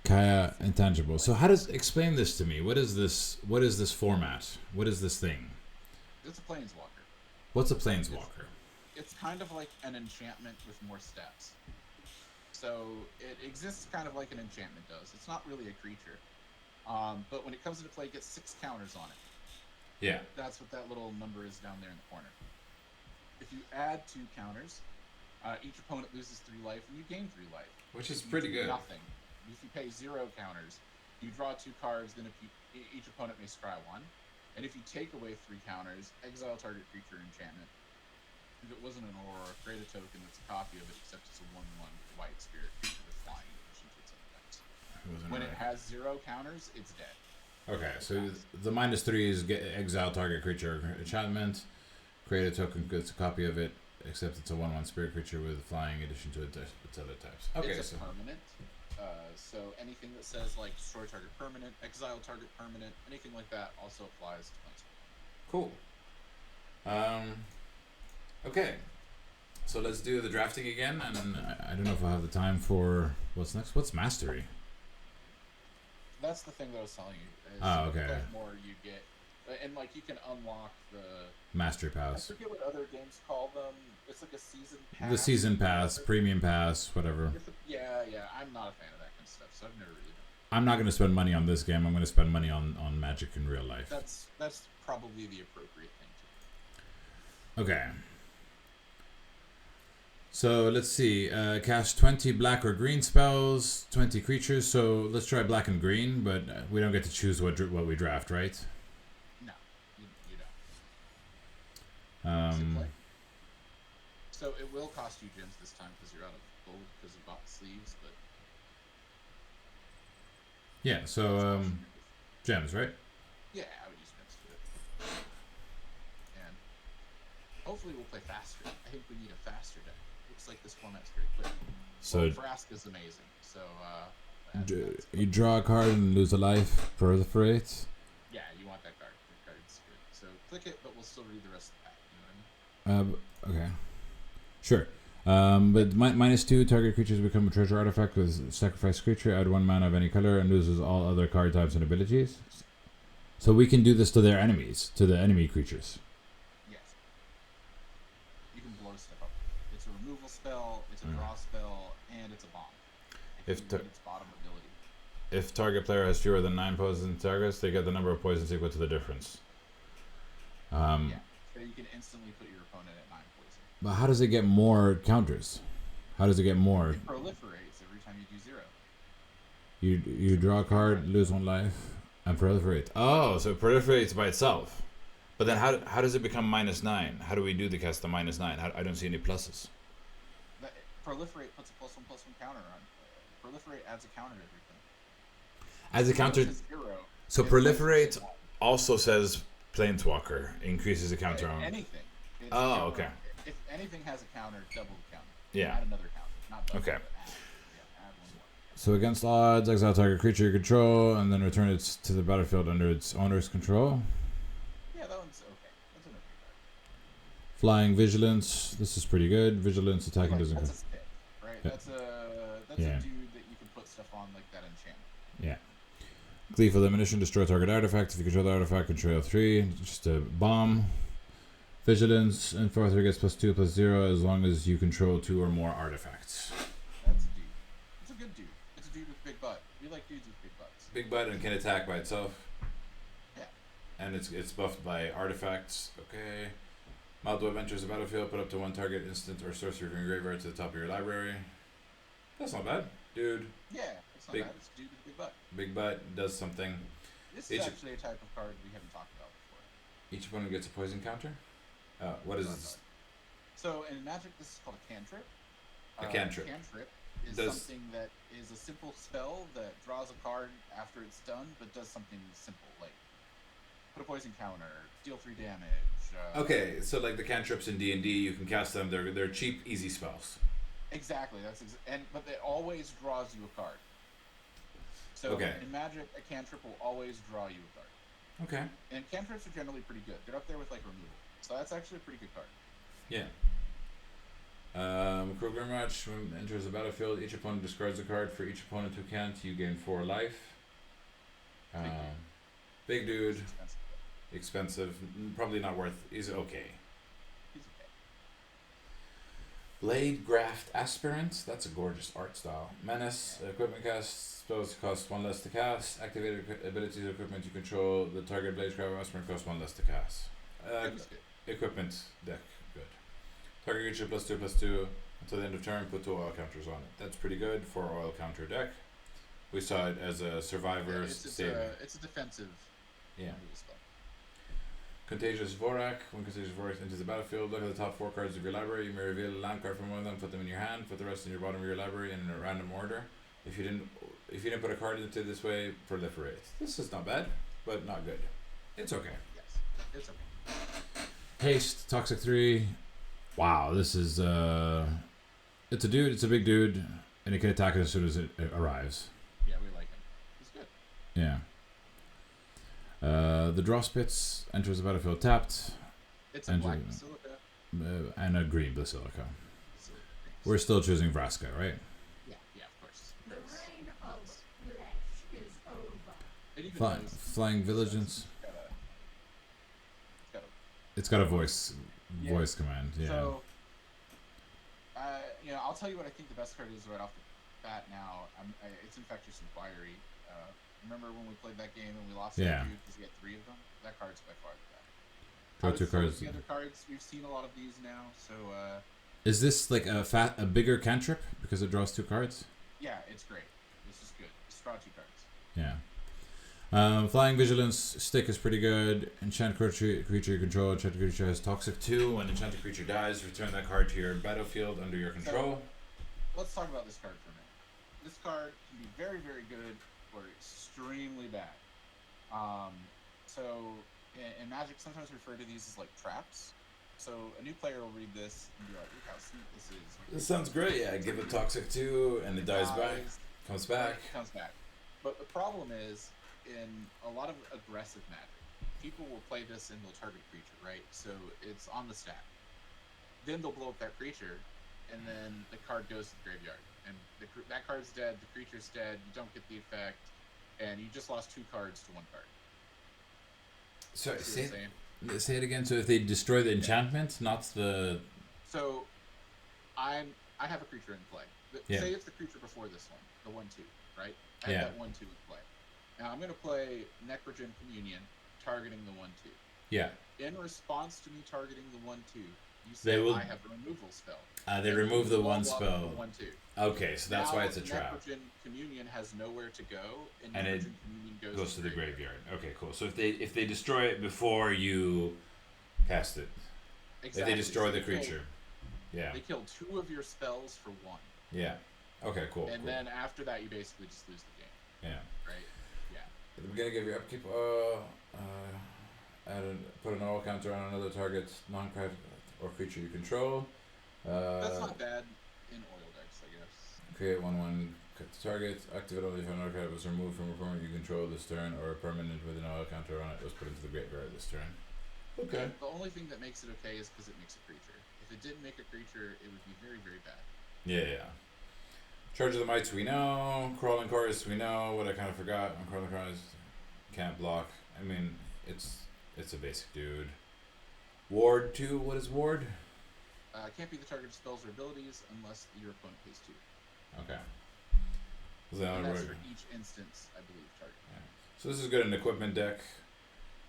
Kaya intangible. So how does explain this to me? What is this? What is this format? What is this thing? It's a planeswalker. What's a planeswalker? It's kind of like an enchantment with more stats. So it exists kind of like an enchantment does. It's not really a creature. But when it comes into play, it gets 6 counters on it. Yeah. That's what that little number is down there in the corner. If you add 2 counters, each opponent loses 3 life and you gain 3 life. Which is pretty good. Nothing. If you pay 0 counters, you draw 2 cards, then each opponent may scry 1. And if you take away 3 counters, exile target creature enchantment. If it wasn't an aurora, create a token that's a copy of it, except it's a 1/1 white spirit creature with flying in addition to its other types. When it has 0 counters, it's dead. Okay, so the -3 is get exile target creature enchantment, create a token that's a copy of it, except it's a 1/1 spirit creature with flying in addition to its other types. Okay, it's a permanent. So anything that says like destroy target permanent, exile target permanent, anything like that also applies to Planeswalker. Cool. Okay, so let's do the drafting again, and I don't know if I have the time for what's next. What's mastery? That's the thing that I was telling you. Is okay. The more you get, and like you can unlock the mastery I pass. forget what other games call them. It's like a season pass. The season pass, premium pass, whatever. Yeah. I'm not a fan of that kind of stuff, so I've never really done it. I'm not going to spend money on this game. I'm going to spend money on Magic in real life. That's probably the appropriate thing to do. Okay. So let's see. Cast 20 black or green spells, 20 creatures. So let's try black and green, but we don't get to choose what we draft, right? No, you don't. So it will cost you gems this time because you're out of gold because you bought the sleeves, but yeah. So gems, right? Yeah, I would use gems to it, and hopefully we'll play faster. I think we need a faster deck. Looks like this format's very quick. So Vraska's amazing. So you draw a card and lose a life. Proliferate. Yeah, you want that card. That card's good. So click it, but we'll still read the rest of the pack. You know what I mean? Okay. Sure. But -2 target creatures become a treasure artifact with sacrifice creature. Add 1 mana of any color and loses all other card types and abilities. So we can do this to their enemies, to the enemy creatures. Spell, it's a draw spell, and it's a bomb. If its bottom ability. If target player has fewer than 9 poison targets, they get the number of poisons equal to the difference. Yeah, so you can instantly put your opponent at 9 poison. But how does it get more counters? How does it get more? It proliferates every time you do 0. You draw a card, lose 1 life, and proliferate. Oh, so it proliferates by itself. But then how does it become -9? How do we do the cast the -9? I don't see any pluses. Proliferate puts a +1/+1 counter on. Proliferate adds a counter to everything. As a counter. So proliferate also says planeswalker increases the counter on anything. Okay. If anything has a counter, double the counter. Yeah. Add another counter, not double. Okay. Add 1 more. So against odds, exile target creature you control, and then return it to the battlefield under its owner's control. Yeah, that one's okay. That's an okay card. Flying vigilance. This is pretty good. Vigilance attacking doesn't. That's a stick, right? Yeah. That's a dude that you can put stuff on like that enchantment. Yeah. Gleeful Elimination, destroy target artifact. If you control the artifact, control 3. Just a bomb. Vigilance, and 4/3 gets +2/+0 as long as you control 2 or more artifacts. That's a dude. It's a good dude. It's a dude with big butt. We like dudes with big butts. Big butt and can attack by itself. Yeah. And it's buffed by artifacts. Okay. Multiple enters the battlefield, put up to 1 target instant or sorcery from your graveyard to the top of your library. That's not bad. Dude. Yeah, it's not bad. It's a dude with a big butt. Big butt does something. This is actually a type of card we haven't talked about before. Each opponent gets a poison counter? What is this? So in Magic, this is called a cantrip. A cantrip. A cantrip is something that is a simple spell that draws a card after it's done, but does something simple, like put a poison counter, deal 3 damage. Okay, so like the cantrips in D&D, you can cast them. They're cheap, easy spells. Exactly. But it always draws you a card. So in Magic, a cantrip will always draw you a card. Okay. And cantrips are generally pretty good. They're up there with like removal. So that's actually a pretty good card. Yeah. Cruel Grimwatch, when it enters the battlefield, each opponent discards a card. For each opponent who can't, you gain 4 life. Big dude, He's expensive, probably not worth. He's okay. He's okay. Blade Graft Aspirant, that's a gorgeous art style. Menace, equipment cast, spells cost 1 less to cast. Activated abilities or equipment you control, the target Blade Graft Aspirant costs 1 less to cast. He's good. Equipment deck, good. Target creature +2/+2 until the end of turn, put 2 oil counters on it. That's pretty good for oil counter deck. We saw it as a survivor saving. It's a defensive. Yeah. Spell. Contagious Vorak. When Contagious Vorak enters the battlefield, look at the top 4 cards of your library. You may reveal a land card from one of them, put them in your hand, put the rest in your bottom of your library in a random order. If you didn't put a card into this way, proliferate. This is not bad, but not good. It's okay. Yes, it's okay. Haste, Toxic 3. Wow, this is it's a dude, it's a big dude, and it can attack as soon as it arrives. Yeah, we like him. He's good. Yeah. The draw spits enters the battlefield tapped. It's a black Basilica. And a green Basilica. We're still choosing Vraska, right? Yeah, of course. The reign of flesh is over. It even knows Flying Vigilance. got It's got a voice command, yeah. So, I'll tell you what I think the best card is right off the bat now. It's Infectious Inquiry. Remember when we played that game and we lost Yeah. because we had 3 of them? That card's by far the best. Draw 2 cards. The other cards, we've seen a lot of these now, so Is this like a bigger cantrip because it draws 2 cards? yeah, it's great. This is good. Just draw 2 cards. Yeah. Flying Vigilance stick is pretty good. Enchant creature you control. Enchanted creature has Toxic 2. When enchanted creature dies, return that card to your battlefield under your control. So, let's talk about this card for a minute. This card can be very, very good or extremely bad. So in Magic, sometimes refer to these as like traps. So a new player will read this and be like, "Look how sweet this is." This sounds great. Yeah, give it Toxic 2 and it dies back. Comes back. Comes back. But the problem is, in a lot of aggressive Magic, people will play this and they'll target a creature, right? So it's on the stack. Then they'll blow up that creature, and then the card goes to the graveyard, and that card's dead. The creature's dead. You don't get the effect, and you just lost 2 cards to 1 card. Sorry, See what I'm saying? say it again. So if they destroy the enchantment, not the... So, I have a creature in play. Yeah. Say it's the creature before this one, the 1/2, right? I have that 1/2 in play. Now I'm going to play Necrogen Communion, targeting the 1/2. Yeah. In response to me targeting the 1/2, you They say will- I have a removal spell. They remove the blow 1 up spell. The 1/2. Okay, so that's why it's a trap. Necrogen Communion has nowhere to go, and And it Necrogen Communion Goes to the graveyard. Okay, cool. So if they destroy it before you cast it, Exactly. if they destroy So the they kill- creature, yeah, They kill 2 of your spells for 1. yeah. Okay, cool. And cool. then after that, you basically just lose the game, Yeah. right? Yeah. At the beginning of your upkeep, put an oil counter on another target, non-card or creature you control. That's not bad in oil decks, I guess. Create 1/1. Cut the target. Activate only if another card was removed from a permanent you control this turn, or a permanent with an oil counter on it was put into the graveyard this turn. Okay. The only thing that makes it okay is because it makes a creature. If it didn't make a creature, it would be very, very bad. Yeah. Charge of the Mites, we know. Crawling Chorus, we know. What I kind of forgot on Crawling Chorus, can't block. I mean, it's a basic dude. Ward 2, what is Ward? Can't be the target of spells or abilities unless your opponent pays 2. Okay. And that's for each instance, I believe, target. Yeah. So this is good in equipment deck.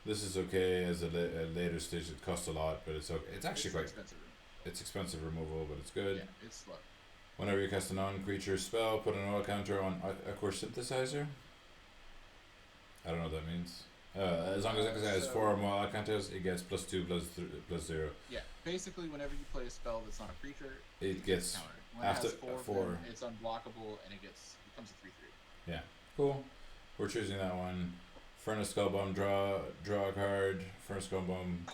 This is okay as a later stage. It costs a lot, but it's okay. It's actually quite expensive. It's expensive removal, but it's good. Yeah, it's slow. Whenever you cast a non-creature spell, put an oil counter on a core synthesizer. I don't know what that means. As long as it has 4 or more oil counters, it gets +2 plus 0. Yeah, basically, whenever you play a spell that's not a creature, It gets countered. When after it has 4 of 4. them, it's unblockable and it becomes a 3/3. Yeah, cool. We're choosing that one. Furnace Skullbomb, draw a card. Furnace Skullbomb,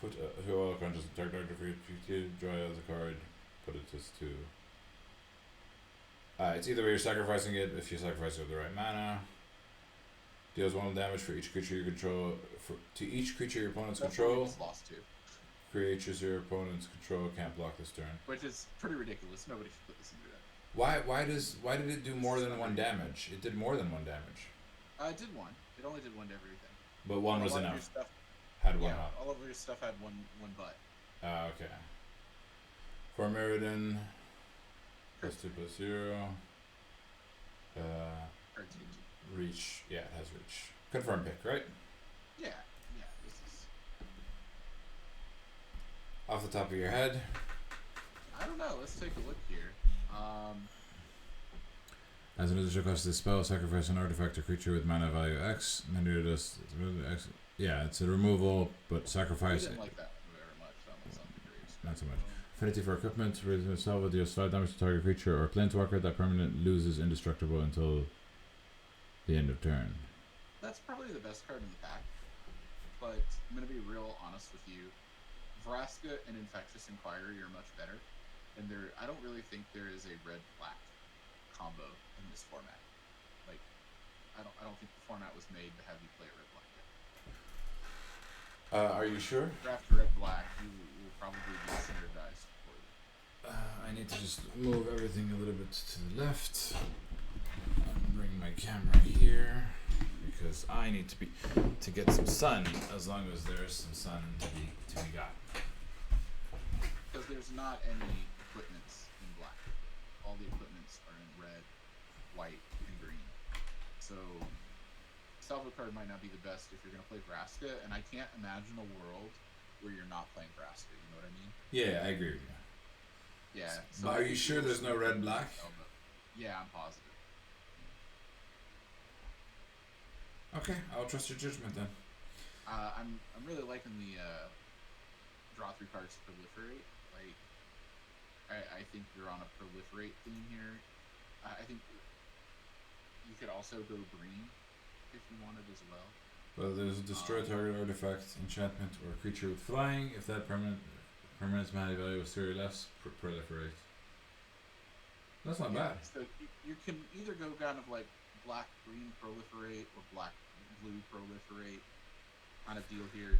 put 2 oil counters in target for you. Draw as a card. Put it as 2. It's either way you're sacrificing it. If you sacrifice it with the right mana, deals 1 damage for each creature you control. To each creature your opponents That's control. what we just lost to. Creatures your opponents control can't block this turn. Which is pretty ridiculous. Nobody should put this into that. Why did it do more than one damage? It did more than one damage. It did one. It only did one to everything. But one was A lot of your enough. stuff, Had one yeah, up. all of your stuff had one butt. Okay. For Meriden, +2/+0. Cards get two. Reach. Yeah, it has reach. Confirm pick, right? Yeah, yeah. This is. Off the top of your head. I don't know. Let's take a look here. As an additional cost to this spell, sacrifice an artifact or creature with mana value X. Mender does X. Yeah, it's a removal, but I sacrifice. didn't like that very much. On some degrees. Not so much. Affinity for equipment. Raise salvo deals 5 damage to target creature or planeswalker. That permanent loses indestructible until the end of turn. That's probably the best card in the pack. But I'm gonna be real honest with you. Vraska and Infectious Inquiry are much better, and I don't really think there is a red-black combo in this format. Like, I don't think the format was made to have you play red-black. Are you sure? Draft red-black, you will probably be standardized for you. I need to just move everything a little bit to the left. Bring my camera here because I need to get some sun. As long as there's some sun to be got. Because there's not any equipments in black. All the equipments are in red, white, and green. So, Salvo card might not be the best if you're going to play Vraska, and I can't imagine a world where you're not playing Vraska, you know what I mean? Yeah, I agree with you. Yeah. So But are you sure there's no red black? Yeah, I'm positive. Okay, I'll trust your judgment then. I'm really liking the draw 3 cards to proliferate. Like, I think you're on a proliferate theme here. I think you could also go green if you wanted as well. Well, there's a destroy target artifact, enchantment, or creature with flying. If that permanent's mana value is 3 or less, proliferate. That's not bad. So you can either go kind of like black green proliferate or black blue proliferate kind of deal here.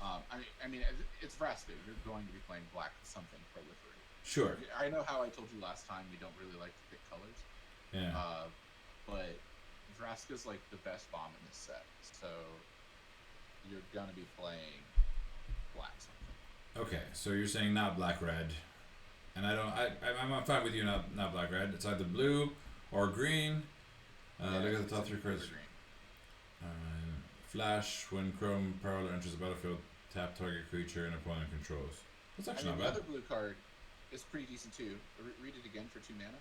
I mean, it's Vraska. You're going to be playing black something proliferate. Sure. I know how I told you last time you don't really like to pick colors. Yeah. But Vraska's like the best bomb in this set, so you're gonna be playing black something. Okay, so you're saying not black red, and I'm fine with you not black red. It's either blue or green. Look at the top 3 cards. Flash, when Chrome Prowler enters the battlefield, tap target creature and opponent controls. That's actually not the bad. other blue card is pretty decent too. Read it again for 2 mana.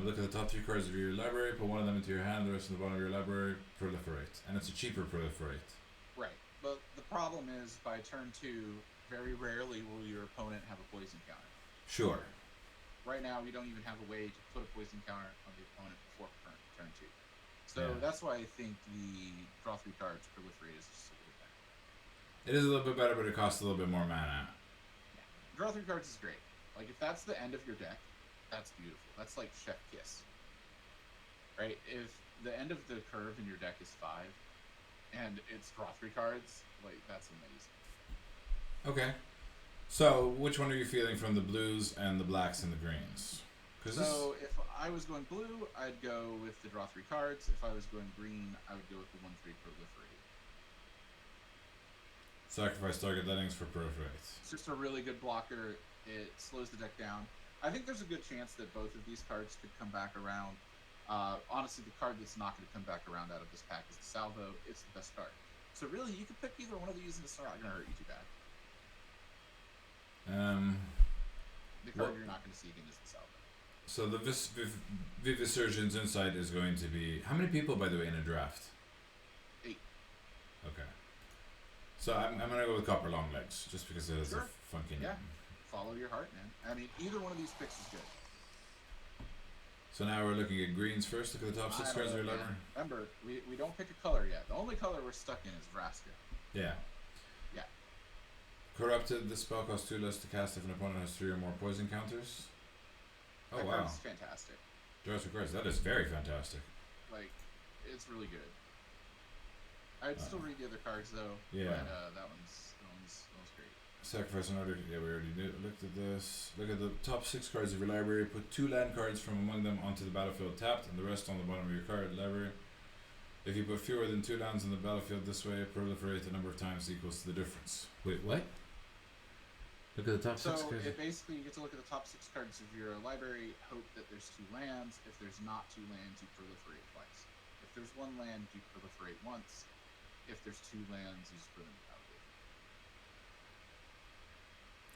Look at the top 3 cards of your library, put one of them into your hand, the rest in the bottom of your library, proliferate. And it's a cheaper proliferate. Right, but the problem is by turn 2, very rarely will your opponent have a poison counter. Sure. Right now, we don't even have a way to put a poison counter on the opponent before turn 2. So Yeah. that's why I think the draw 3 cards proliferate is just a little better. It is a little bit better, but it costs a little bit more mana. Yeah. Draw 3 cards is great. Like, if that's the end of your deck, that's beautiful. That's like Chef Kiss. Right? If the end of the curve in your deck is 5, and it's draw 3 cards, like, that's amazing. Okay. So, which one are you feeling from the blues and the blacks and the greens? So, if I was going blue, I'd go with the draw 3 cards. If I was going green, I would go with the 1/3 proliferate. Sacrifice target lettings for proliferate. It's just a really good blocker. It slows the deck down. I think there's a good chance that both of these cards could come back around. Honestly, the card that's not going to come back around out of this pack is the Salvo. It's the best card. So really, you could pick either one of these and it's not going to hurt you too bad. The card you're not going to see again is the Salvo. So the Vivisurgeon's Insight is going to be... How many people, by the way, in a draft? 8. Okay. So I'm going to go with Copper Longlegs, just because it has a funky name. Yeah. Follow your heart, man. I mean, either one of these picks is good. So now we're looking at greens first. Look at the top 6 cards of your library. Remember, we don't pick a color yet. The only color we're stuck in is Vraska. Yeah. Yeah. Corrupted. This spell costs 2 less to cast if an opponent has 3 or more poison counters. Oh, that wow. card's fantastic. Jurassic Cards. That is very fantastic. Like, it's really good. I'd still read the other cards, though. Yeah. But that one's great. Sacrifice another. Yeah, we already looked at this. Look at the top 6 cards of your library. Put 2 land cards from among them onto the battlefield tapped, and the rest on the bottom of your card library. If you put fewer than 2 lands on the battlefield this way, proliferate the number of times equals to the difference. Wait, what? Look at the top 6 So cards. it basically, you get to look at the top 6 cards of your library, hope that there's 2 lands. If there's not 2 lands, you proliferate twice. If there's 1 land, you proliferate once. If there's 2 lands, you just put them out.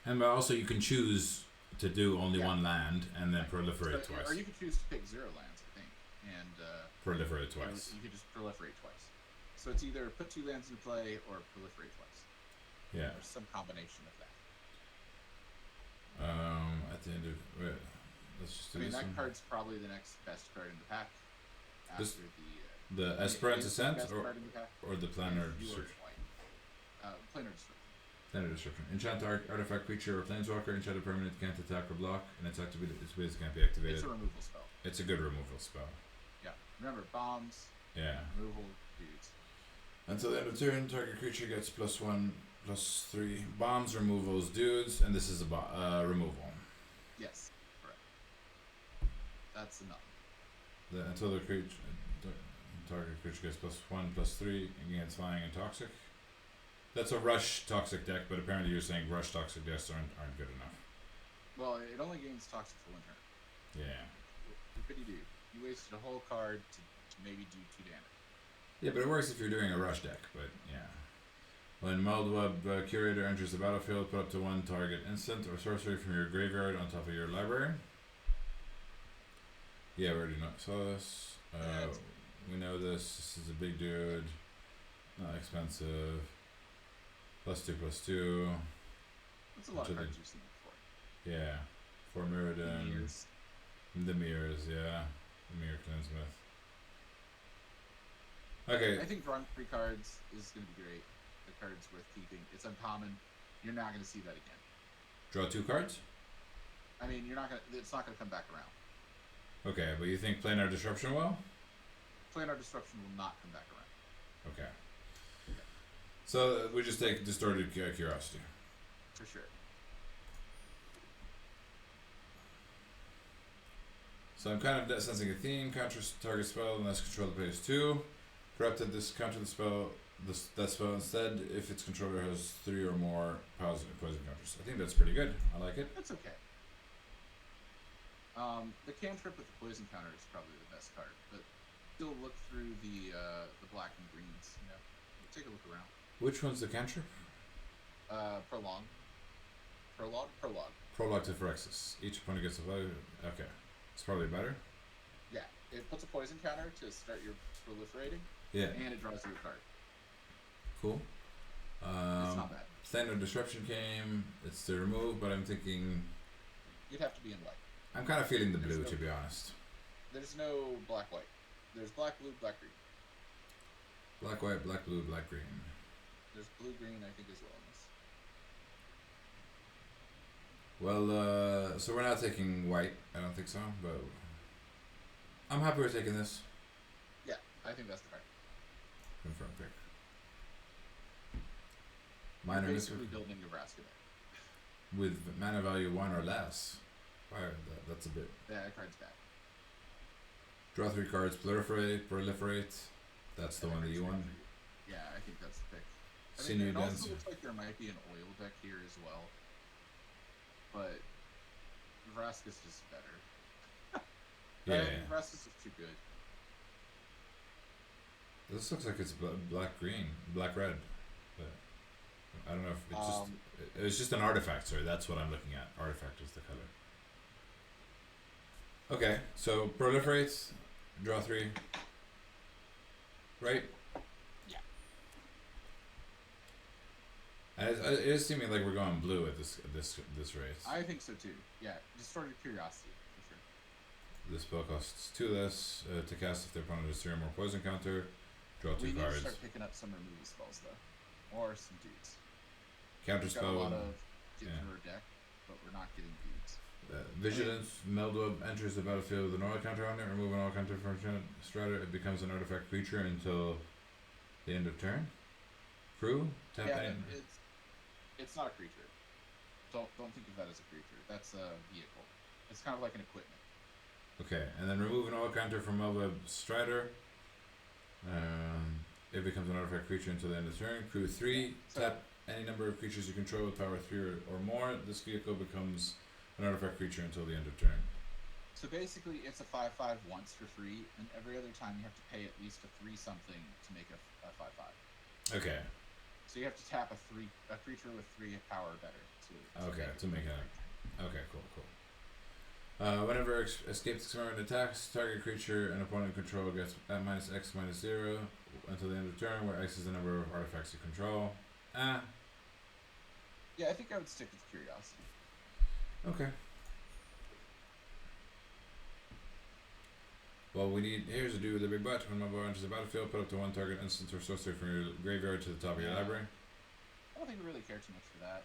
And also you can choose to do only Yeah. 1 land and then proliferate twice. Or you could choose to pick 0 lands, I think, and Proliferate twice. You could just proliferate twice. So it's either put 2 lands into play or proliferate twice. Yeah. There's some combination of that. At the end of let's just do this that one. card's probably the next best card in the pack. After This- the The Esperant it's the Ascent best card in the pack. or the Planar Is yours Description. white. Planar description. Planar Description. Enchant artifact, creature, or planeswalker. Enchanted permanent can't attack or block, and its abilities can't be activated. It's a removal spell. It's a good removal spell. Yeah. Remember, bombs, Yeah. removal, dudes. Until the end of turn, target creature gets +1/+3 bombs, removals, dudes, and this is a removal. Yes, correct. That's enough. Until the target creature gets +1/+3 against flying and toxic. That's a rush toxic deck, but apparently you're saying rush toxic decks aren't good enough. Well, it only gains toxic for 1 turn. Yeah. What could you do? You wasted a whole card to maybe do 2 damage. Yeah, but it works if you're doing a rush deck, but yeah. When Moldweb Curator enters the battlefield, put up to 1 target instant or sorcery from your graveyard on top of your library. Yeah, we already saw this. We know this. This is a big dude. Not expensive. +2/+2. That's a lot of Which are cards you've seen before. Yeah. For Mirrodin. Years. The mirrors, yeah. The mirror Cleansmith. Okay. I think drawing 3 cards is going to be great. The card's worth keeping. It's uncommon. You're not going to see that again. Draw 2 cards? I mean, you're not going to. It's not going to come back around. Okay, but you think Planar Disruption will? Planar Disruption will not come back around. Okay. So we just take Distorted Curiosity. For sure. So I'm kind of sensing a theme. Counter target spell unless controller plays 2. Corrupted, this counter the spell. That spell instead if its controller has 3 or more poison counters. I think that's pretty good. I like it. That's okay. The cantrip with the poison counter is probably the best card, but still look through the black and greens. You know, take a look around. Which one's the cantrip? Prologue. Prologue to Phyrexis. Each opponent gets a value. Okay. It's probably better. Yeah, it puts a poison counter to start your proliferating, Yeah. and it draws you a card. Cool. It's not bad. Standard Disruption came. It's to remove, but I'm thinking. You'd have to be in white. I'm kind of feeling the There's blue, no- to be honest. There's no black-white. There's black, blue, black, green. Black, white, black, blue, black, green. There's blue-green, I think, as well in this. Well, so we're not taking white. I don't think so, but I'm happy we're taking this. Yeah, I think that's the card. Confirm pick. You're Minor basically Mystic building Nebraska there. with mana value 1 or less. Wow, that's a bit. That card's bad. Draw 3 cards. Proliferate. That's the That one that card's you bad want. for you. Yeah, I think that's the pick. I Sinew mean, it Dance. also looks like there might be an oil deck here as well, but Nebraska's just better. Yeah. Nebraska's just too good. This looks like it's black green, black red. But I don't know if it's just. It's just an artifact. Sorry, that's what I'm looking at. Artifact is the color. Okay, so proliferate, draw 3. Right. Yeah. And it is seeming like we're going blue at this rate. I think so too. Yeah, Distorted Curiosity for sure. This spell costs 2 less to cast if the opponent has 3 or more poison counter. Draw 2 We need to cards. start picking up some removal spells though, or some dudes. Counter We've got a lot spell. of get yeah. through our deck, but we're not getting dudes. Vigilance, Meldweb enters the battlefield with an oil counter on it. Remove an oil counter from Strider. It becomes an artifact creature until the end of turn. Crew, tap Yeah, in. it's That's not a creature. Don't think of that as a creature. That's a vehicle. It's kind of like an equipment. Okay, and then remove an oil counter from Melba Strider. It becomes an artifact creature until the end of the turn. Crew 3, So- tap any number of creatures you control with power 3 or more. This vehicle becomes an artifact creature until the end of turn. So basically, it's a 5/5 once for free, and every other time you have to pay at least a 3 something to make a 5/5. Okay, So you have to tap a creature with 3 power or better to okay, make to make it. Okay, cool. Whenever escapes experiment attacks, target creature and opponent control gets at -X/-0 until the end of turn, where X is the number of artifacts you control. Yeah, I think I would stick with curiosity. Okay. Well, here's a dude with a big butt. When my boy enters the battlefield, put up to 1 target instance or sorcery from your graveyard to the top of your library. I don't think we really care too much for that.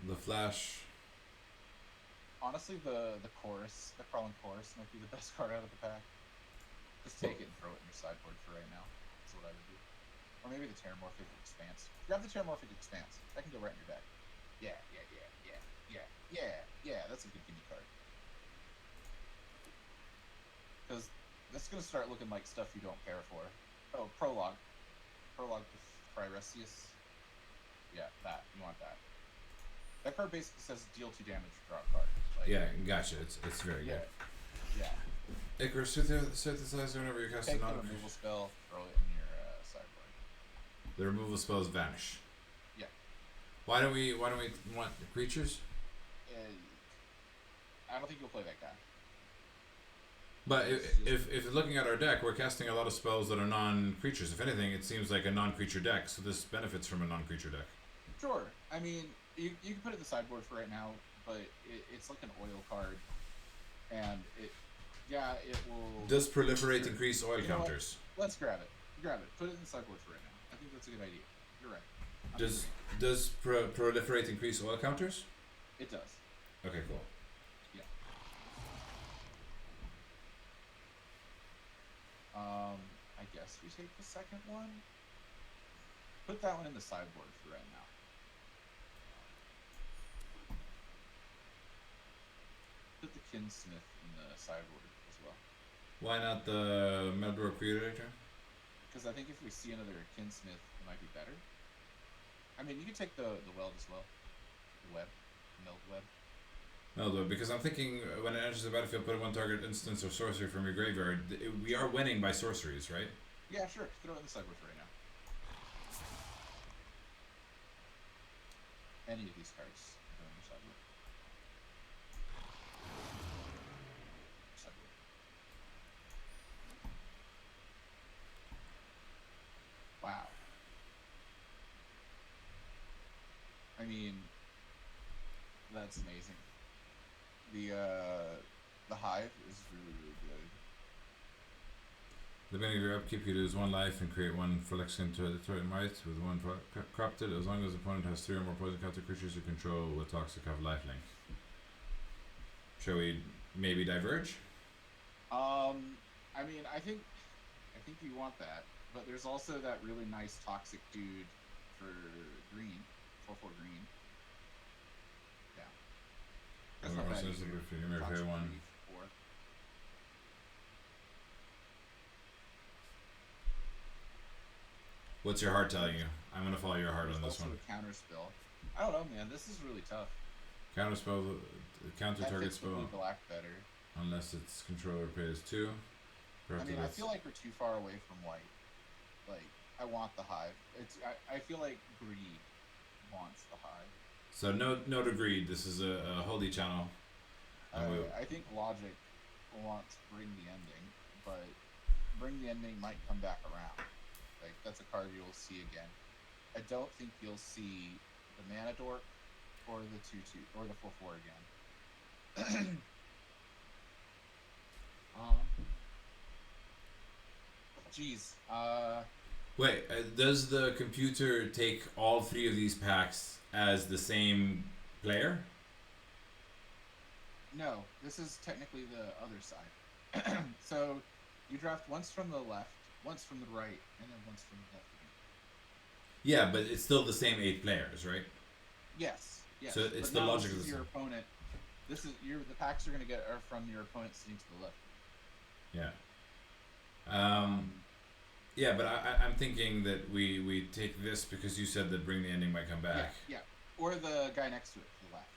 The Flash. Honestly, the chorus, the crawling chorus, might be the best card out of the pack. Just take it and throw it in your sideboard for right now. That's what I would do. Or maybe the Terramorphic Expanse. Grab the Terramorphic Expanse. That can go right in your deck. Yeah. That's a good gimme card. Because that's going to start looking like stuff you don't care for. Oh, Prologue. Prologue to Pyresius. Yeah, that. You want that. That card basically says deal 2 damage, draw a card. Like, Yeah, gotcha. It's very yeah. good. Yeah. Icarus synthesizer whenever you cast a Take the non. removal spell, throw it in your sideboard. The removal spells vanish. Yeah. Why don't we want the creatures? I don't think you'll play that guy. But if looking at our deck, we're casting a lot of spells that are non-creatures. If anything, it seems like a non-creature deck, so this benefits from a non-creature deck. Sure. I mean, you can put it in the sideboard for right now, but it's like an oil card, and it will. Does proliferate increase oil You know what? counters? Let's grab it. Grab it. Put it in the sideboard for right now. I think that's a good idea. You're right. Does proliferate increase oil counters? It does. Okay, cool. Yeah. I guess we take the second one. Put that one in the sideboard for right now. Put the Kinsmith in the sideboard as well. Why not the Meldor Creator? Because I think if we see another Kinsmith, it might be better. I mean, you can take the weld as well. The web. Meld web. Meldor, because I'm thinking when it enters the battlefield, put 1 target instance or sorcery from your graveyard. We are winning by sorceries, right? Yeah, sure. Throw it in the sideboard for right now. Any of these cards go in the sideboard. Sideboard. Wow. I mean, that's amazing. The Hive is really, really good. At the beginning of your upkeep, you lose 1 life and create 1 Phyrexian to Detroit Might with 1 corrupted. As long as the opponent has 3 or more poison counter creatures you control with toxic have lifelink. Shall we maybe diverge? I mean, I think you want that, but there's also that really nice toxic dude for green, 4/4 green. Yeah. That's not bad. If you may pay 1. What's your heart telling you? I'm gonna follow your heart on this one. A counter spell. I don't know, man. This is really tough. Counter spell, counter That target fits the blue spell, black better. unless its controller pays 2. I mean, I feel like we're too far away from white. Like, I want the Hive. I feel like greed wants the Hive. So no to greed. This is a holy channel. I think Logic wants Bring the Ending, but Bring the Ending might come back around. Like, that's a card you'll see again. I don't think you'll see the Mana Dork or the 2/2 or the 4/4 again. Jeez. Wait, does the computer take all 3 of these packs as the same player? No, this is technically the other side. So you draft once from the left, once from the right, and then once from the left again. Yeah, but it's still the same 8 players, right? Yes, yes. So it's but the now logic this of is the your same. opponent. This is the packs you're gonna get are from your opponent sitting to the left. Yeah. Um, Yeah, but I'm thinking that we take this because you said that Bring the Ending might come yeah, back. yeah. Or the guy next to it to the left.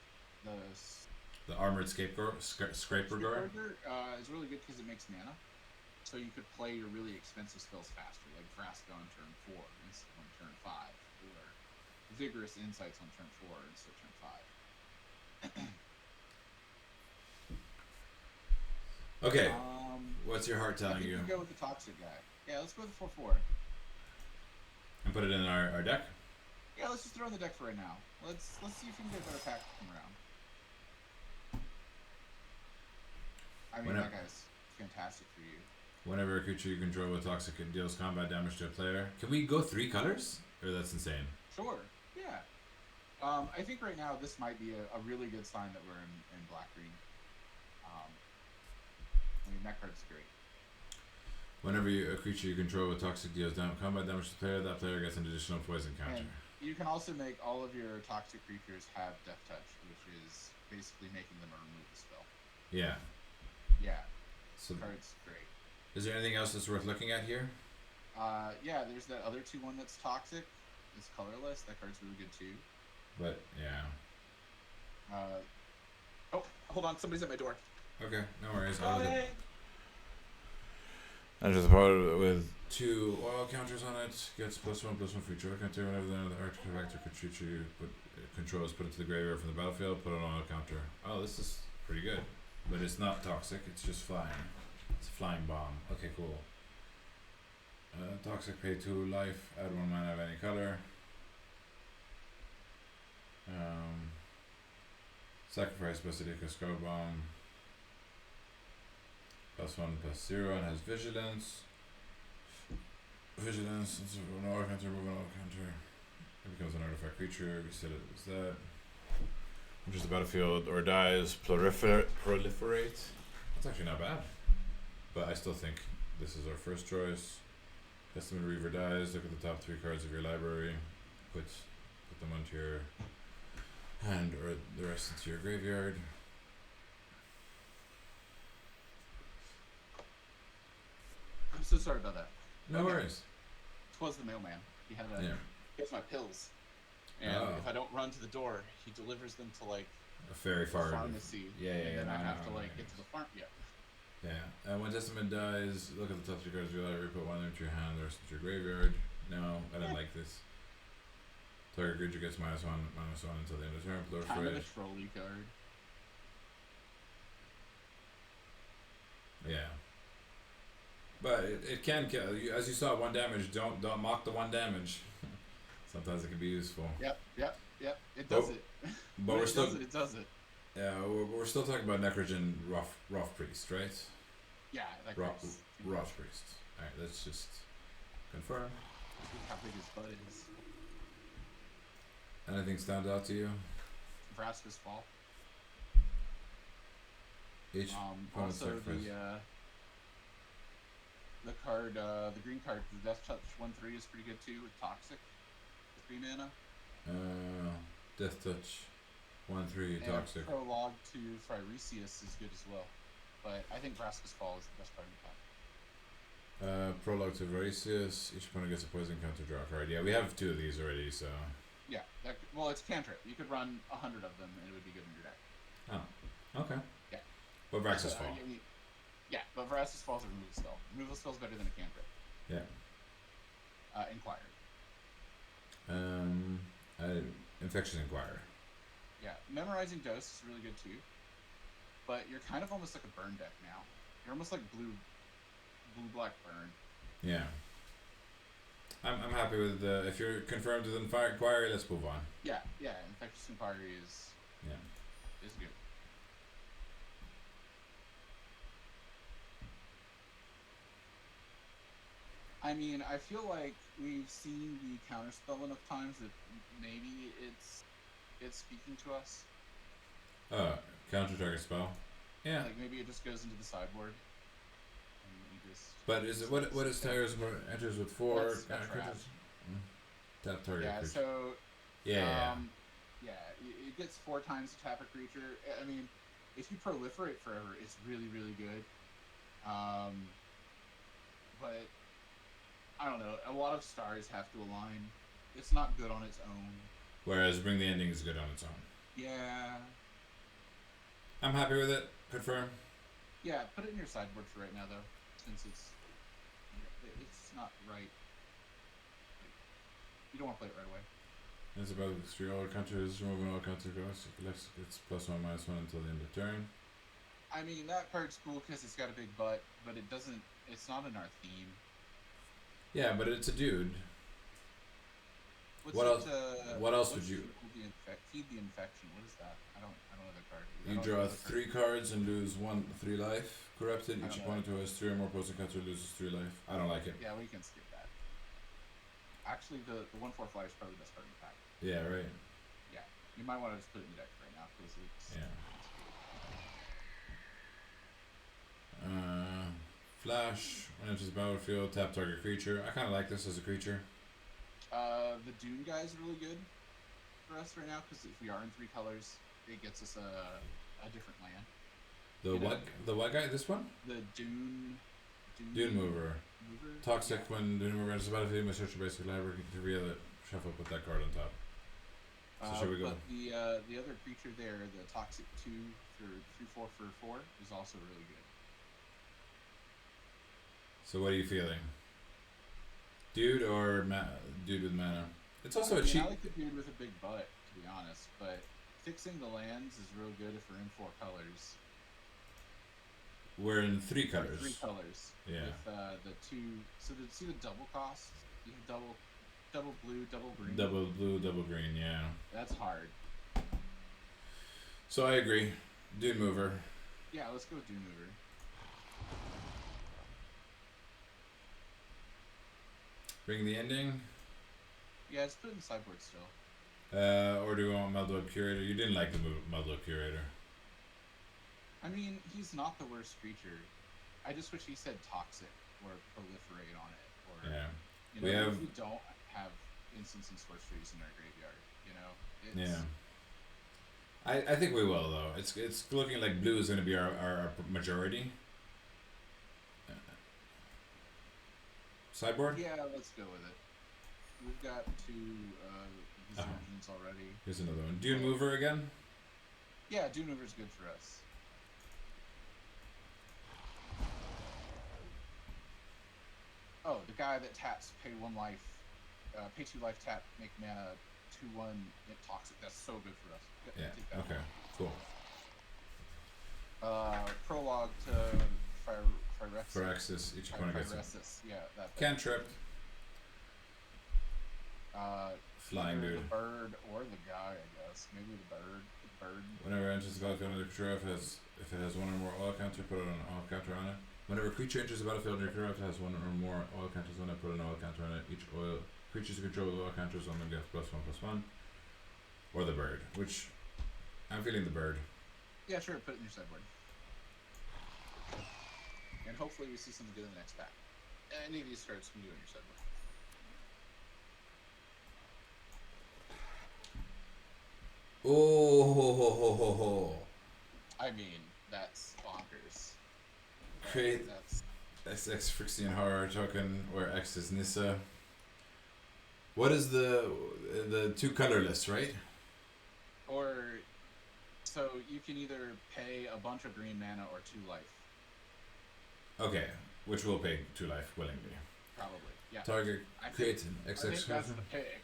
The The Armored Scraper Guard. Burger is really good because it makes mana. So you could play your really expensive spells faster, like Frasco on turn 4 instead on turn 5, or Vigorous Insights on turn 4 instead of turn 5. Okay. What's your heart I telling think you? we go with the Toxic guy. Yeah, let's go with the 4/4. And put it in our deck? Yeah, let's just throw in the deck for right now. Let's see if we can get a better pack to come around. I mean, that guy's fantastic for you. Whenever a creature you control with Toxic deals combat damage to a player. Can we go 3 colors? Or that's insane. Sure. Yeah. I think right now this might be a really good sign that we're in black-green. I mean, that card's great. Whenever a creature you control with Toxic deals combat damage to a player, that player gets an additional poison counter. And you can also make all of your toxic creatures have Death Touch, which is basically making them a removal spell. Yeah. Yeah. So The card's great. is there anything else that's worth looking at here? Yeah, there's that other 2/1 that's toxic. It's colorless. That card's really good too. But yeah. Oh, hold on. Somebody's at my door. Okay, no worries. And just opponent with 2 oil counters on it, gets +1/+1 free draw counter whenever the end of the artifact or creature you control is put into the graveyard from the battlefield, put on oil counter. Oh, this is pretty good. But it's not toxic, it's just flying. It's a flying bomb. Okay, cool. Toxic, pay 2 life, add 1 mana of any color. Sacrifice Basilica Skull Bomb. +1/+0 and has vigilance. Vigilance, it's an auto counter, move an auto counter. It becomes an artifact creature, we said it was that. enters the battlefield or dies, proliferate. That's actually not bad. But I still think this is our first choice. Testament Reaver dies, look at the top 3 cards of your library. Put them onto your hand or the rest into your graveyard. I'm so sorry about that. No Okay. worries. Twas the mailman. He had Yeah. Here's my pills. And Oh. if I don't run to the door, he delivers them to like A very the far. pharmacy. Yeah, And then no, I have no, to like no, get to the farm. Yeah. Yeah. When Testament dies, look at the top 3 cards of your library, put 1 into your hand, the rest into your graveyard. No, I don't like this. Target creature gets -1/-1 until the end of turn. Kind of a Proliferate. trolly card. Yeah. But it can kill. As you saw, 1 damage. Don't mock the 1 damage. Sometimes it can be useful. Yep. It does it. But When we're it still does it does it. yeah we're still talking about Necrogen Rough Priest, right? Yeah, that Rough card's Priest. All right, let's just confirm. Look how big his butt is. Anything stand out to you? Vraska's Fall. Each opponent Also sacrifice. the card, the green card, the Death Touch 1/3 is pretty good too with Toxic, 3 mana. Death Touch 1/3 And Toxic. Prologue to Phyresius is good as well. But I think Vraska's Fall is the best card in the pack. Prologue to Vorasius. Each opponent gets a poison counter draw card. Yeah, we have 2 of these already, so. Yeah, well, it's cantrip. You could run 100 of them and it would be good in your deck. Oh, okay. Yeah. But Vrax's So, Fall. yeah, but Vraska's Fall is a removal spell. Removal spell is better than a cantrip. Yeah. Inquire. Infection Inquirer. Yeah, Memorizing Dose is really good too. But you're kind of almost like a burn deck now. You're almost like blue-black burn. Yeah. I'm happy with if you're confirmed with Inquiry, let's move on. Yeah, Infectious Inquiry is Yeah. good. I mean, I feel like we've seen the counterspell enough times that maybe it's speaking to us. Counter target spell. Yeah. Like maybe it just goes into the sideboard. And we just But is it what is Tires enters with 4 That's creatures? trash. Tap target Yeah, creature. so Yeah. yeah, it gets 4 times to tap a creature. I mean, if you proliferate forever, it's really, really good. But I don't know. A lot of stars have to align. It's not good on its own. Whereas Bring the Ending is good on its own. Yeah, I'm happy with it. Confirm. yeah. Put it in your sideboard for right now, though, since it's not right. You don't want to play it right away. It's about three all counters, removing all counter costs. It's +1/-1 until the end of turn. I mean, that card's cool because it's got a big butt, but it doesn't. It's not in our theme. Yeah, but it's a dude. What's What it, else- what else would what's you- feed the infection? What is that? I don't know the card. I You don't draw know the card. 3 cards and lose 3 life. Corrupted. I Each don't opponent who has 3 or more opposing counter loses 3 life. I don't like it. Yeah, we can skip that. Actually, the 1/4 flyer is probably the best card in the pack. Yeah, right. Yeah, you might want to just put it in the deck right now because it's. Yeah. Flash. When it enters the battlefield, tap target creature. I kind of like this as a creature. The Dune guy is really good for us right now because if we are in 3 colors, it gets us a different land. The You know- what? The what guy? This one? The Dune Dune Mover. mover? Toxic Yeah. when Dune Mover enters the battlefield, you may search your basic library to reveal it. Shuffle, put that card on top. So should we go? But the other creature there, the Toxic 2 for 3/4 for 4, is also really good. So what are you feeling? Dude or dude with mana? It's also I a mean, cheap. I like the dude with a big butt, to be honest, but fixing the lands is real good if we're in 4 colors. We're in 3 Or colors. 3 colors. Yeah. With the 2. So see the double cost? You have double blue, double green. Double blue, double green. Yeah. That's hard. So I agree. Dude Mover. Yeah, let's go with Dune Mover. Bring the Ending. Yeah, just put it in the sideboard still. Or do you want Meldweb Curator? You didn't like the Meldweb Curator. I mean, he's not the worst creature. I just wish he said toxic or proliferate on it, or Yeah. you know, We have- if we don't have instants and sorceries in our graveyard, you know. It's, Yeah. I think we will though. It's looking like blue is going to be our majority. Sideboard. Yeah, let's go with it. We've got 2 Visions already. Here's another one. Dune Mover again. Yeah, Dune Mover's good for us. Oh, the guy that taps, pay 1 life, pay 2 life, tap, make mana 2/1, toxic. That's so good for us. Yeah. Take that Okay. Cool. Prologue to Phyrexis. Phyrexis. Each opponent gets a Phyrexis, yeah, that. cantrip. Flying Either dude. the bird or the guy, I guess. Maybe the bird. The bird. Whenever it enters the battlefield under control, if it has 1 or more oil counter, put an oil counter on it. Whenever a creature enters the battlefield under control, if it has 1 or more oil counters on it, put an oil counter on it. Each oil creatures you control with oil counters only get +1/+1. Or the bird, which I'm feeling the bird. Yeah, sure. Put it in your sideboard. And hopefully we see something good in the next pack. Any of these cards can do in your sideboard. Oh, ho, ho, ho, ho, ho. I mean, that's bonkers. Create That's XX Phyrexian Horror token, where X is Nissa. What is the 2 colorless, right? or so you can either pay a bunch of green mana or 2 life, Okay, which will pay 2 life willingly. probably. Yeah. Target I think- creates an I think XX that's version. the pick.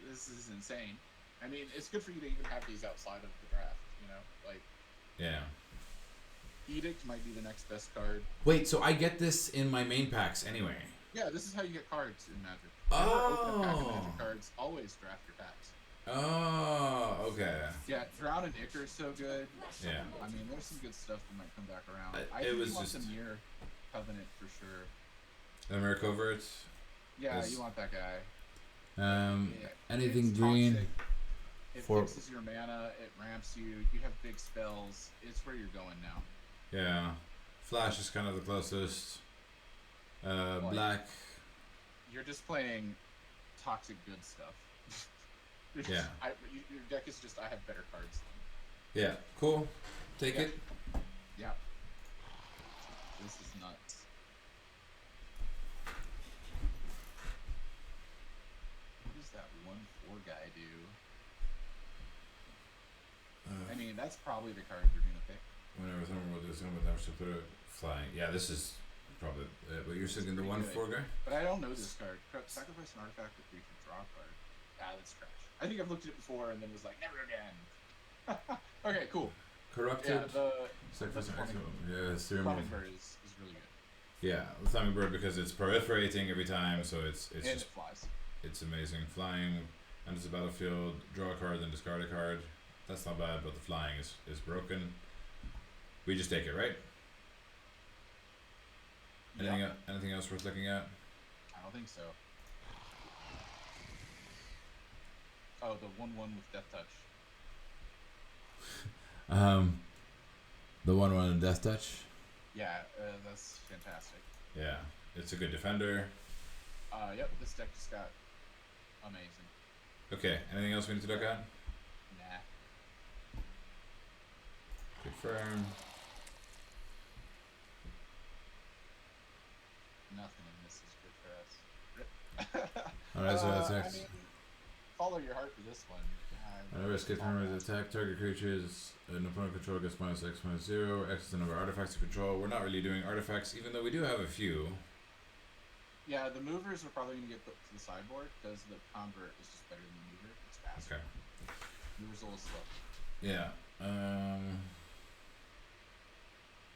This is insane. I mean, it's good for you to even have these outside of the draft. You know, like Yeah. Edict might be the next best card. Wait, so I get this in my main packs anyway. Yeah, this is how you get cards in Magic. Never open a pack of Oh. Magic cards. Always draft your packs. Oh, okay. Yeah, Drown and Ichor is so good. Yeah. I mean, there's some good stuff that might come back around. It I think was you want just- the Mirror Covenant for sure. Emir Covert. Yeah, Yes. you want that guy. Yeah, Anything it's green. toxic. It For- fixes your mana. It ramps you. You have big spells. It's where you're going now. Yeah. Flash is kind of the closest. Black. You're just playing toxic good stuff. Yeah. Your deck is just, I have better cards than Yeah, cool. Take Yeah. it. Yeah. This is nuts. What does that 1/4 guy do? I mean, that's probably the card you're gonna pick. Whenever someone will do something with damage to put it flying. Yeah, this is probably. But you're thinking the pretty 1/4 guy? But I don't know this card. Sacrifice an artifact or creature, draw a card. Ah, that's trash. I think I've looked at it before and then was like, never again. Okay, cool. Corrupted. Yeah, the Sacrifice an Flaming- item. Yeah, serum. Flaming Bird is really good. Yeah, the Flaming Bird because it's proliferating every time, so it's And just it flies. it's amazing. Flying, enters the battlefield, draw a card, then discard a card. That's not bad, but the flying is broken. We just take it, right? Yeah, Anything else worth looking at? I don't think so. Oh, the 1/1 with Death Touch. The 1/1 Death Touch. Yeah, that's fantastic. Yeah, it's a good defender. Yep, this deck just got amazing. Okay, anything else we need to look at? Nah. Confirm. Nothing in this is good for us. Alright, so that's I X. mean, follow your heart for this one. Whenever a skip hammer is attack, target creatures an opponent control gets -X/-0. X is the number of artifacts to control. We're not really doing artifacts, even though we do have a few. Yeah, the movers are probably going to get put to the sideboard because the convert is just better than the mover. It's faster. Okay. Mover's a little slow. Yeah.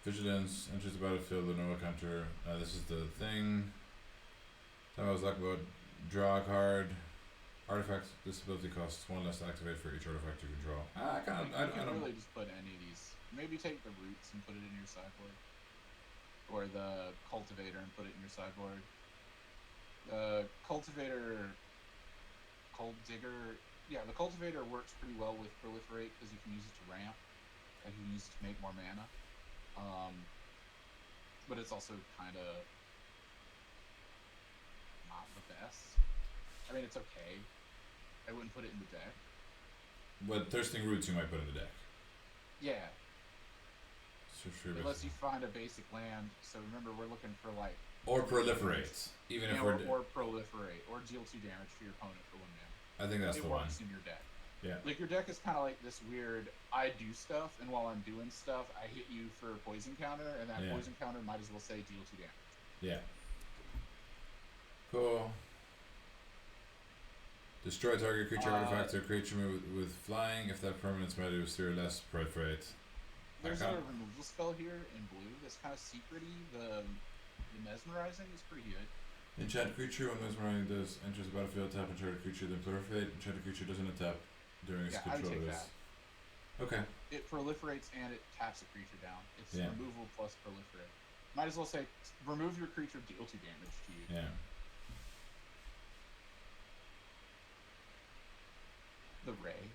Vigilance enters the battlefield with no counter. This is the thing. Time I was talking about. Draw a card. Artifact. This ability costs 1 less to activate for each artifact you control. I You can don't. really just put any of these. Maybe take the roots and put it in your sideboard. Or the cultivator and put it in your sideboard. Cultivator, Cold Digger. Yeah, the cultivator works pretty well with proliferate because you can use it to ramp, and you can use it to make more mana. But it's also kind of not the best. I mean, it's okay. I wouldn't put it in the deck. But Thirsting Roots you might put in the deck. Yeah, So sure, unless you find a basic land. So remember, we're looking for like or proliferates. Even if yeah, we're. or proliferate or deal 2 damage to your opponent for 1 mana. I think that's It the one. works in your deck. Yeah. Like your deck is kind of like this weird. I do stuff, and while I'm doing stuff, I hit you for a poison counter, and that Yeah. poison counter might as well say deal 2 damage. Yeah. Cool. Destroy target creature artifact or creature with flying if that permanent's value is 3 or less. Proliferate. There's Okay. a removal spell here in blue that's kind of secrety. The mesmerizing is pretty good. Enchant creature when mesmerizing does enters the battlefield, tap enchanted creature, then proliferate. Enchanted creature doesn't attack during its Yeah, I would control take is. that. Okay. It proliferates and it taps a creature down. It's Yeah. removal plus proliferate. Might as well say remove your creature, deal 2 damage to you. Yeah. The ray.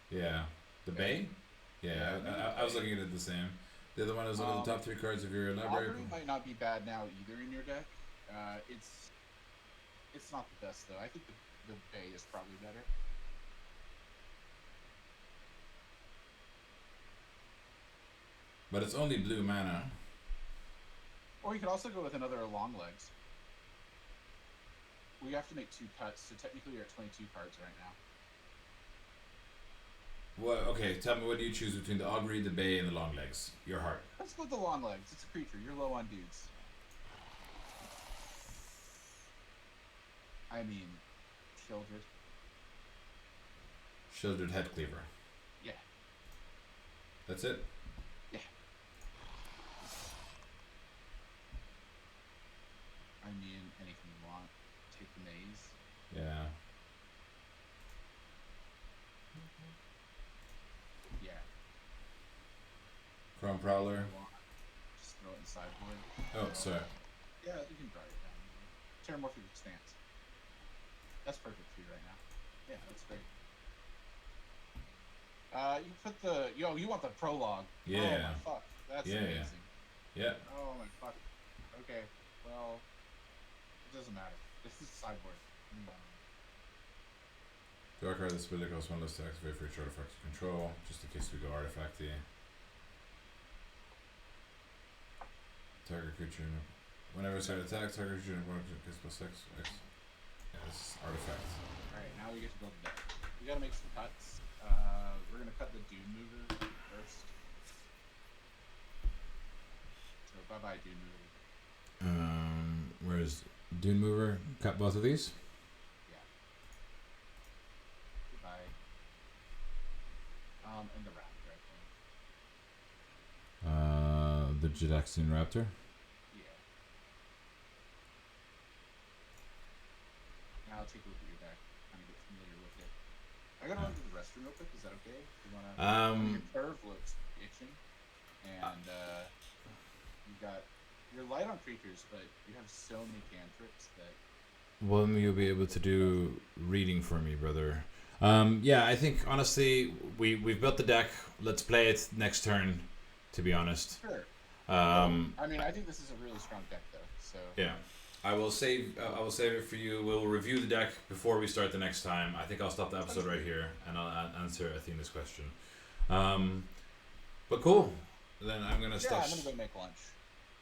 Yeah. The Bay? Yeah, I was looking at it the same. The other one is one of the top 3 cards of your library. Augury might not be bad now either in your deck. It's not the best though. I think the Bay is probably better. But it's only blue mana. Or you could also go with another long legs. We have to make 2 cuts, so technically you're at 22 cards right now. Well, okay, tell me what do you choose between the Augury, the Bay, and the Long Legs? Your heart. Let's go with the long legs. It's a creature. You're low on dudes. I mean, Childred. Shielded Head Cleaver. Yeah. That's it? Yeah. I mean, anything you want. Take the maze. Yeah. Yeah. Chrome Prowler. If you want, just throw it in sideboard. Oh, sorry. Yeah, you can draw it down. Terramorphic Stance. That's perfect for you right now. Yeah, that's great. You can put the you want the prologue. Yeah. Oh my fuck. That's Yeah, yeah. amazing. Yeah. Oh my fuck. Okay. Well, it doesn't matter. This is sideboard. Draw a card that's ability costs 1 less to activate for each artifact you control, just in case we go artifacty. Target creature. Whenever it's attack, target creature gets plus X. Yeah, this is artifact. Alright, now we get to build the deck. We gotta make some cuts. We're gonna cut the Dune Mover first. So bye bye Dune Mover. Where's Dune Mover? Cut both of these? Yeah. Goodbye. And the Raptor, I think. The Jadaxian Raptor. Yeah. Now I'll take a look at your deck, kind of get familiar with it. I gotta run to the restroom real quick. Is that okay? You wanna? Your curve looks itching, and you got. You're light on creatures, but you have so many cantrips that. When will you be able to do reading for me, brother? Yeah, I think honestly we've built the deck. Let's play it next turn. To be honest. Sure. I mean, I think this is a really strong deck, though. So. Yeah, I will save it for you. We'll review the deck before we start the next time. I think I'll stop the episode right here and I'll answer Athena's question. But cool. Then I'm gonna stop. Yeah, I'm gonna go make lunch.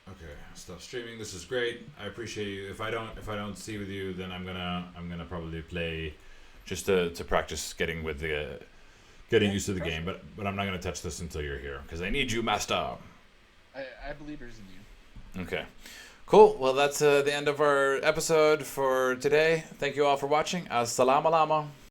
Okay, stop streaming. This is great. I appreciate you. If I don't see with you, then I'm gonna probably play just to practice getting used to the game. But I'm not gonna touch this until you're here because I need you, master. I believe there's in you. Okay. Cool. Well, that's the end of our episode for today. Thank you all for watching. SalamaLama.